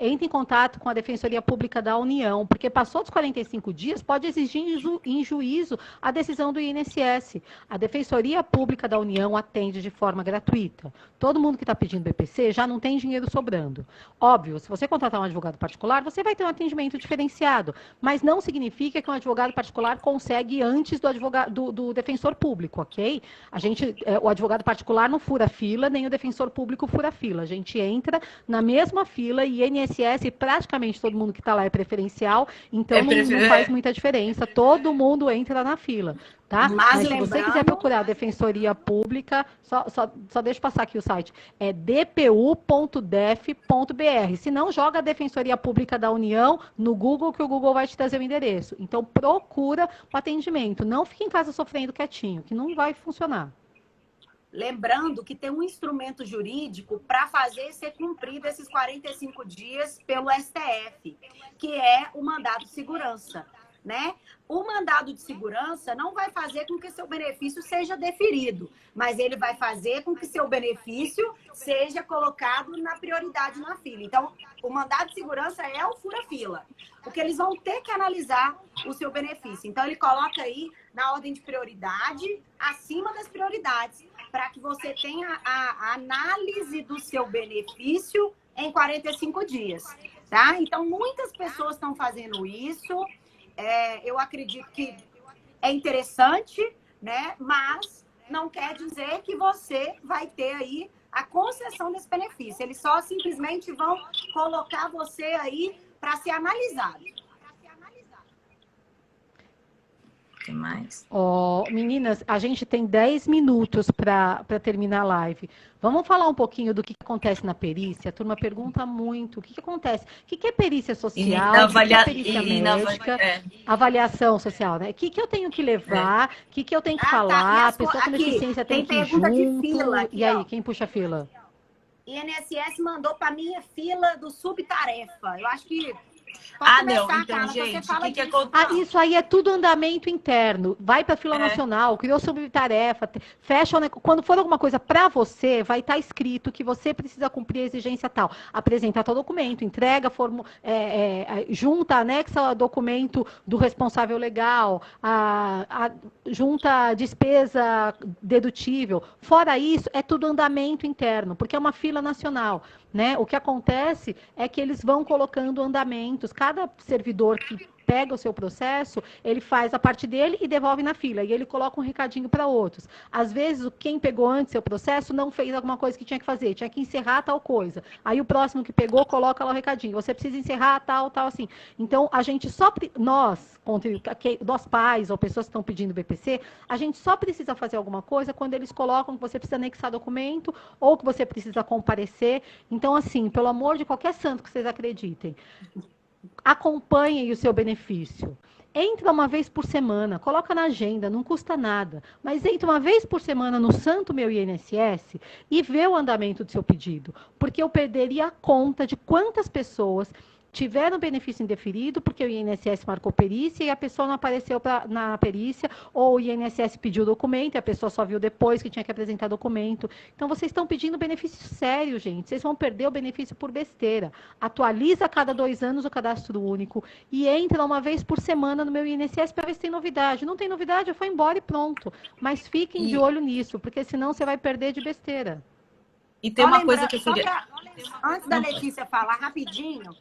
entre em contato com a Defensoria Pública da União, porque passou dos 45 dias, pode exigir em juízo a decisão do INSS. A Defensoria Pública da União atende de forma gratuita. Todo mundo que está pedindo BPC já não tem dinheiro sobrando. Óbvio, se você contratar um advogado particular, você vai ter um atendimento diferenciado, mas não significa que um advogado particular consegue antes do defensor público, ok? O advogado particular não fura fila, nem o defensor público fura fila. A gente entra na mesma fila e INSS, praticamente todo mundo que está lá é preferencial, então não faz muita diferença. Todo mundo entra na fila. Tá? Mas se você quiser procurar a Defensoria Pública, só deixa eu passar aqui o site, é dpu.def.br. Se não, joga a Defensoria Pública da União no Google, que o Google vai te trazer o endereço. Então, procura o atendimento. Não fique em casa sofrendo quietinho, que não vai funcionar. Lembrando que tem um instrumento jurídico para fazer ser cumprido esses 45 dias pelo STF, que é o mandado de segurança, né? O mandado de segurança não vai fazer com que seu benefício seja deferido, mas ele vai fazer com que seu benefício seja colocado na prioridade na fila. Então, o mandado de segurança é o fura-fila, porque eles vão ter que analisar o seu benefício. Então, ele coloca aí na ordem de prioridade, acima das prioridades, para que você tenha a análise do seu benefício em 45 dias. tá? Então, muitas pessoas estão fazendo isso. Eu acredito que é interessante, né? Mas não quer dizer que você vai ter aí a concessão desse benefício. Eles só simplesmente vão colocar você aí para ser analisado. O que mais? Meninas, a gente tem 10 minutos para terminar a live. Vamos falar um pouquinho do que acontece na perícia? A turma pergunta muito. O que acontece? O que é perícia social? O que é perícia médica? Avaliação social, né? O que eu tenho que levar? O que eu tenho que falar? A pessoa com deficiência tem que ir junto. De fila aqui, e aí, quem puxa a fila? INSS mandou para minha fila do subtarefa. Eu acho que... Não, então, Carla, gente, o que acontece? Isso aí é tudo andamento interno. Vai para a fila nacional, criou subtarefa, fecha, quando for alguma coisa para você, vai estar escrito que você precisa cumprir a exigência tal. Apresentar tal documento, entrega, junta, anexa documento do responsável legal, junta despesa dedutível. Fora isso, é tudo andamento interno, porque é uma fila nacional. Né? O que acontece é que eles vão colocando andamentos. Cada servidor que pega o seu processo, ele faz a parte dele e devolve na fila. E ele coloca um recadinho para outros. Às vezes, quem pegou antes seu processo não fez alguma coisa que tinha que fazer. Tinha que encerrar tal coisa. Aí o próximo que pegou, coloca lá o recadinho. Você precisa encerrar tal, assim. Então, a gente só... Nós pais ou pessoas que estão pedindo BPC, a gente só precisa fazer alguma coisa quando eles colocam que você precisa anexar documento ou que você precisa comparecer. Então, assim, pelo amor de qualquer santo que vocês acreditem, acompanhem o seu benefício. Entra uma vez por semana, coloca na agenda, não custa nada. Mas entra uma vez por semana no Santo Meu INSS e vê o andamento do seu pedido. Porque eu perderia a conta de quantas pessoas tiveram benefício indeferido porque o INSS marcou perícia e a pessoa não apareceu na perícia, ou o INSS pediu documento e a pessoa só viu depois que tinha que apresentar documento. Então, vocês estão pedindo benefício sério, gente. Vocês vão perder o benefício por besteira. Atualiza a cada 2 anos o cadastro único e entra uma vez por semana no meu INSS para ver se tem novidade. Não tem novidade, eu fui embora e pronto. Mas fiquem de olho nisso, porque senão você vai perder de besteira. E tem uma coisa que eu queria... Antes da Letícia falar rapidinho,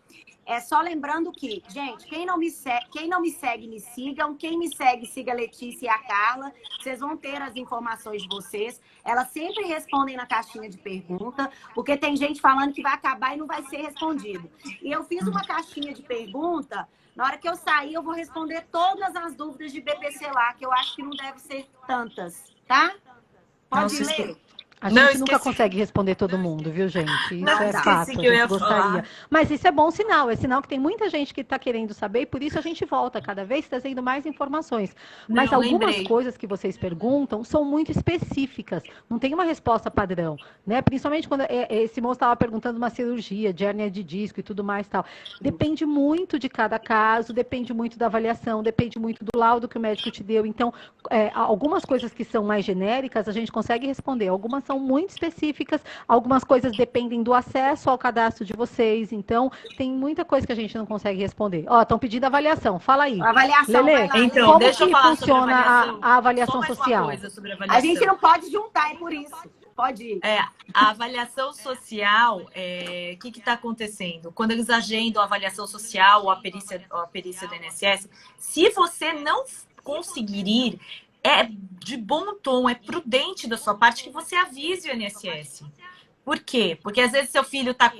só lembrando que, gente, quem não me segue, me sigam. Quem me segue, siga a Letícia e a Carla. Vocês vão ter as informações de vocês. Elas sempre respondem na caixinha de pergunta, porque tem gente falando que vai acabar e não vai ser respondido. E eu fiz uma caixinha de pergunta. Na hora que eu sair, eu vou responder todas as dúvidas de BPC lá, que eu acho que não deve ser tantas, tá? Pode ler. A gente nunca consegue responder todo mundo, viu, gente? Isso é fato, a gente gostaria. Mas isso é bom sinal, é sinal que tem muita gente que está querendo saber, e por isso a gente volta cada vez trazendo mais informações. Mas algumas coisas que vocês perguntam são muito específicas, não tem uma resposta padrão, né? Principalmente quando esse moço estava perguntando uma cirurgia, de hérnia de disco e tudo mais tal. Depende muito de cada caso, depende muito da avaliação, depende muito do laudo que o médico te deu. Então, algumas coisas que são mais genéricas, a gente consegue responder. Algumas são muito específicas, algumas coisas dependem do acesso ao cadastro de vocês, então tem muita coisa que a gente não consegue responder. Estão pedindo avaliação, fala aí. Avaliação, Lelê, então, como deixa que eu falar funciona a avaliação social? A gente não pode juntar, é por isso. Pode ir. A avaliação social, o que está acontecendo? Quando eles agendam a avaliação social ou a perícia do INSS, se você não conseguir ir, é de bom tom, é prudente da sua parte que você avise o INSS. Por quê? Porque às vezes seu filho tá...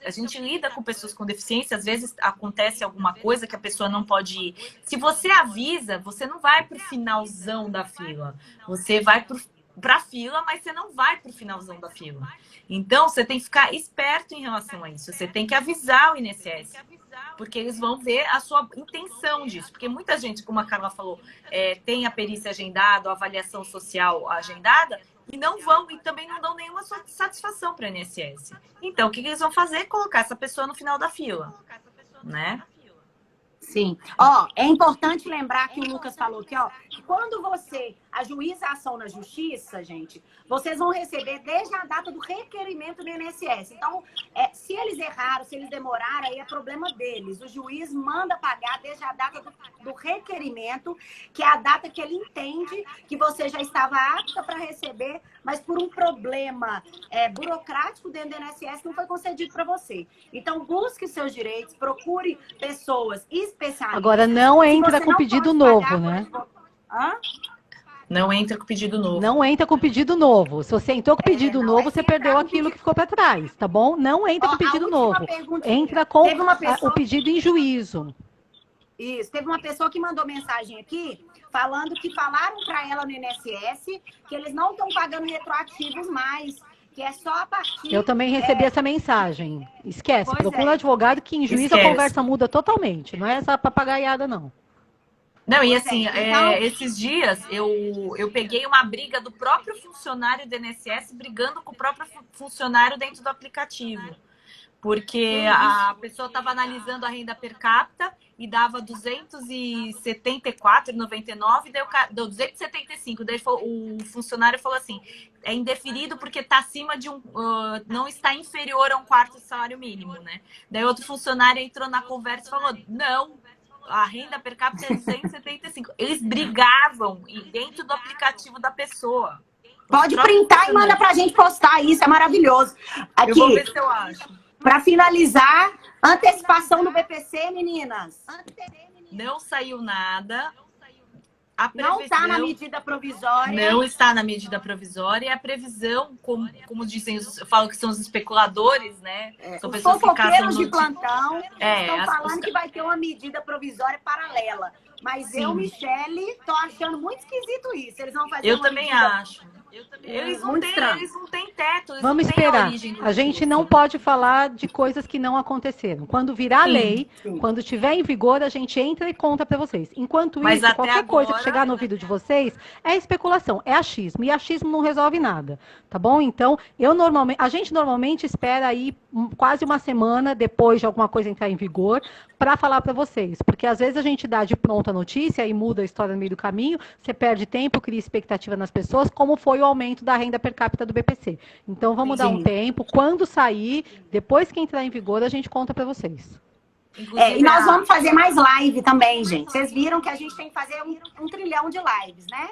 A gente lida com pessoas com deficiência, às vezes acontece alguma coisa que a pessoa não pode ir. Se você avisa, você não vai para o finalzão da fila. Você vai para a fila, mas você não vai para o finalzão da fila. Então, você tem que ficar esperto em relação a isso. Você tem que avisar o INSS. Porque eles vão ver a sua intenção disso. Porque muita gente, como a Carla falou, tem a perícia agendada, a avaliação social agendada, e não vão, e também não dão nenhuma satisfação para o INSS. Então, o que eles vão fazer? Colocar essa pessoa no final da fila, né? Sim. É importante lembrar que o Lucas falou que, que quando você ajuização na justiça, gente, vocês vão receber desde a data do requerimento do INSS. Então, se eles erraram, se eles demoraram, aí é problema deles. O juiz manda pagar desde a data do requerimento, que é a data que ele entende que você já estava apta para receber, mas por um problema burocrático dentro do INSS não foi concedido para você. Então, busque seus direitos, procure pessoas especialistas. Agora, não entra com pedido novo, né? Hã? Não entra com pedido novo. Não entra com pedido novo. Se você entrou com pedido novo, você perdeu aquilo que ficou para trás, tá bom? Não entra com pedido novo. Entra com o pedido em juízo. Isso. Teve uma pessoa que mandou mensagem aqui falando que falaram para ela no INSS que eles não estão pagando retroativos mais, que é só a partir... Eu também recebi essa mensagem. Esquece, Pois procura advogado que em juízo a Esquece. conversa muda totalmente. Não é essa papagaiada, não. Não, e Pois assim, então- esses dias eu peguei uma briga do próprio funcionário do INSS brigando com o próprio funcionário dentro do aplicativo. Porque a pessoa estava analisando a renda per capita e dava 274,99, deu 275. Daí o funcionário falou assim: é indeferido porque está acima de não está inferior a um quarto do salário mínimo, né? Daí outro funcionário entrou na conversa e falou: não, a renda per capita é 275. Eles brigavam dentro do aplicativo da pessoa. Pode printar e manda pra gente postar isso, é maravilhoso. Eu vou ver Aqui, se eu acho. para finalizar, antecipação do BPC, meninas. Não saiu nada. Não está na medida provisória. Não está na medida provisória. E a previsão, como dizem, eu falo que são os especuladores, né? São Os pessoas que caçam fofoqueiros de plantão estão falando os- que vai ter uma medida provisória paralela. Mas eu, Michele, tô achando muito esquisito isso. Eles vão fazer Eu uma também medida... acho. Eles não Muito estranho. têm teto. Eles Vamos não têm esperar. origem do A gente recurso. não pode falar de coisas que não aconteceram. Quando virar lei, sim. quando estiver em vigor, a gente entra e conta para vocês. Enquanto Mas isso, até qualquer coisa que agora- chegar no ouvido de vocês é especulação, é achismo. E achismo não resolve nada, tá bom? Então, a gente normalmente espera aí quase uma semana depois de alguma coisa entrar em vigor para falar para vocês. Porque às vezes a gente dá de pronta a notícia e muda a história no meio do caminho, você perde tempo, cria expectativa nas pessoas, como foi o aumento da renda per capita do BPC. Então, vamos dar um tempo. Quando sair, depois que entrar em vigor, a gente conta para vocês. Inclusive, E nós vamos fazer mais live também, gente. Vocês viram que a gente tem que fazer um trilhão de lives, né?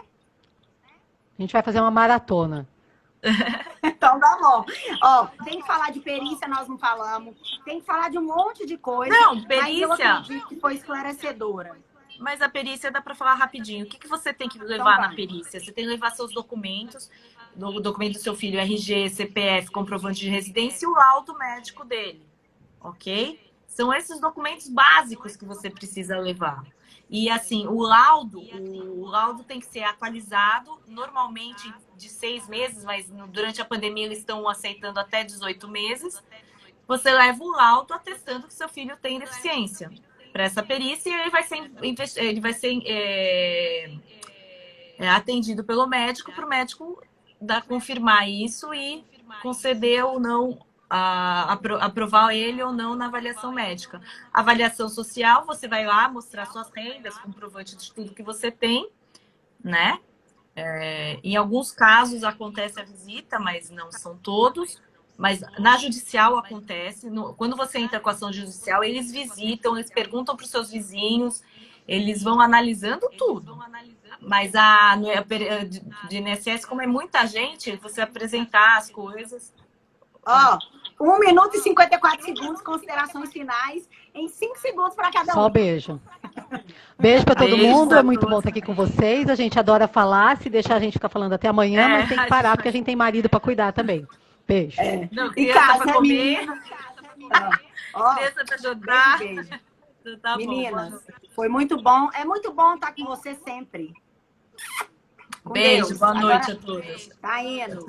A gente vai fazer uma maratona. Então tá bom. Ó, tem que falar de perícia, nós não falamos. Tem que falar de um monte de coisa. Não, Mas eu perícia. acredito que foi esclarecedora. Mas a perícia dá para falar rapidinho. O que você tem que levar Então vai. na perícia? Você tem que levar seus documentos, o documento do seu filho, RG, CPF, comprovante de residência e o laudo médico dele, ok? São esses documentos básicos que você precisa levar. E assim, o laudo tem que ser atualizado, normalmente de 6 meses, mas durante a pandemia eles estão aceitando até 18 meses. Você leva o laudo atestando que seu filho tem deficiência para essa perícia e ele vai ser atendido pelo médico para o médico confirmar isso e conceder ou não, aprovar ele ou não na avaliação médica. Avaliação social, você vai lá mostrar suas rendas, comprovante de tudo que você tem, né? Em alguns casos acontece a visita, mas não são todos. Mas na judicial acontece. Quando você entra com a ação judicial, eles visitam, eles perguntam para os seus vizinhos, eles vão analisando tudo. Mas de INSS, como é muita gente, você apresentar as coisas. Ó, 1 minuto e 54 segundos, considerações finais, em 5 segundos para cada um. Só beijo. Beijo para todo Beijo mundo, pra é muito todos. bom estar aqui com vocês. A gente adora falar, se deixar a gente ficar falando até amanhã, mas tem que parar porque a gente tem marido para cuidar também. Beijo. Não, Em criança casa, para comer, menina. Ó, criança para jogar. beijo, beijo. Então, tá bom, Meninas, foi muito bom. É muito bom estar com você sempre. Com beijo, Deus. boa noite Agora, a todas. tá indo.